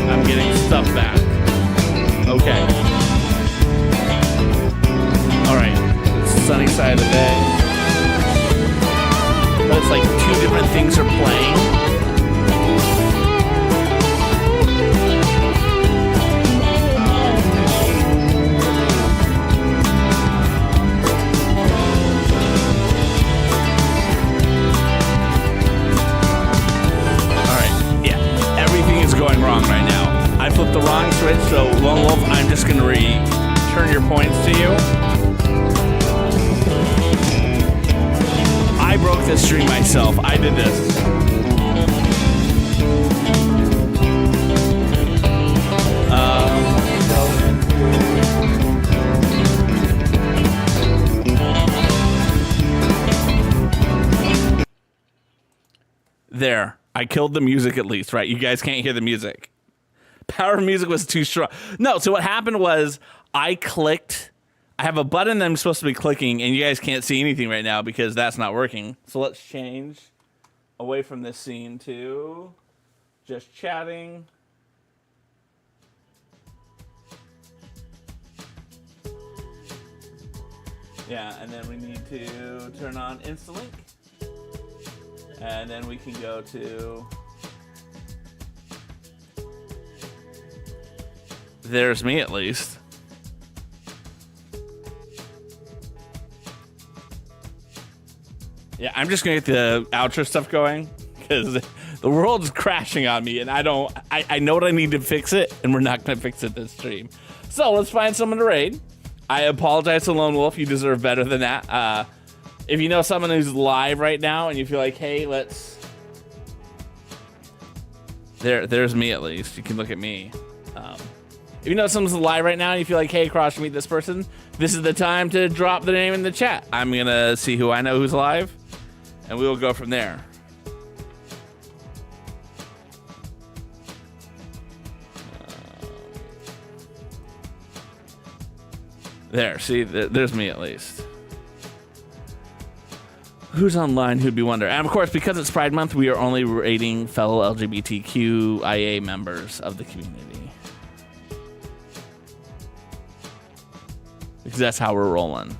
I'm getting stuff back. Okay. Alright. Sunny side of the bay. But it's like 2 different things are playing. Going wrong right now. I flipped the wrong switch, so Lone Wolf, I'm just going to return your points to you. I broke this stream myself. I did this. There. I killed the music at least, right? You guys can't hear the music. Power of music was too strong. No, so what happened was I clicked I have a button that I'm supposed to be clicking, and you guys can't see anything right now because that's not working. So let's change away from this scene to just chatting. Yeah, and then we need to turn on InstaLink. And then we can go to... There's me, at least. Yeah, I'm just gonna get the outro stuff going because the world's crashing on me, and I know what I need to fix it, and we're not gonna fix it this stream. So let's find someone to raid. I apologize to Lone Wolf. You deserve better than that. If you know someone who's live right now and you feel like, hey, let's... There's me, at least. You can look at me. If you know someone's live right now and you feel like, hey, Cross, meet this person, this is the time to drop their name in the chat. I'm going to see who I know who's live, and we will go from there. There, see, there's me at least. Who's online who'd be wondering? And of course, because it's Pride Month, we are only rating fellow LGBTQIA members of the community. Because that's how we're rolling.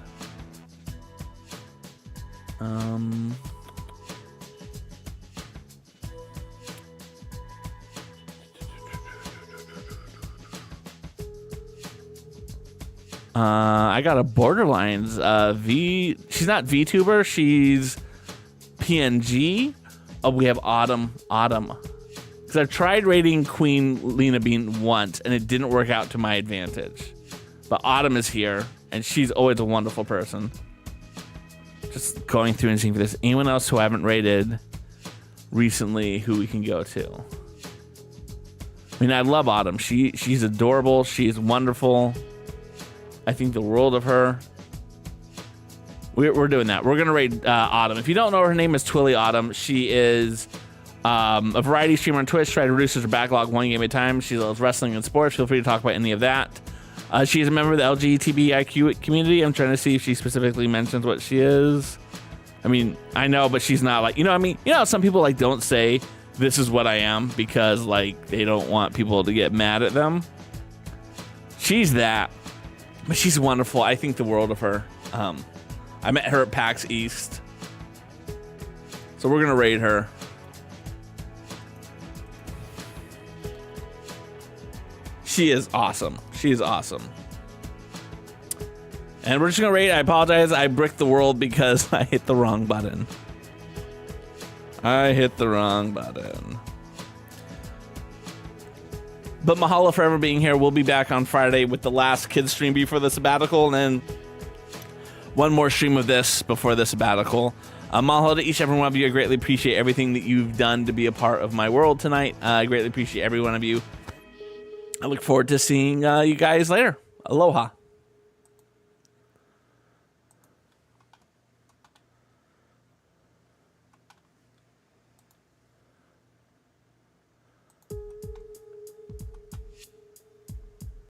I got a Borderlines she's not VTuber, she's PNG. Oh, we have Autumn. Because I've tried rating Queen Lena Bean once and it didn't work out to my advantage. But Autumn is here and she's always a wonderful person. Just going through and seeing if there's anyone else who I haven't rated recently who we can go to. I mean, I love Autumn. She's adorable. She's wonderful. I think the world of her. We're doing that. We're going to raid Autumn. If you don't know, her name is Twilly Autumn. She is a variety streamer on Twitch. Try to reduce her backlog one game at a time. She loves wrestling and sports. Feel free to talk about any of that. She is a member of the LGBTIQ community. I'm trying to see if she specifically mentions what she is. I mean, I know, but she's not like, you know what I mean? You know, some people like don't say this is what I am because like they don't want people to get mad at them. She's that. But she's wonderful. I think the world of her. I met her at PAX East. So we're going to raid her. She is awesome. She is awesome. And we're just going to raid. I apologize. I bricked the world because I hit the wrong button. But mahalo for ever being here. We'll be back on Friday with the last kids stream before the sabbatical, and then one more stream of this before the sabbatical. Mahalo to each and every one of you. I greatly appreciate everything that you've done to be a part of my world tonight. I greatly appreciate every one of you. I look forward to seeing you guys later. Aloha.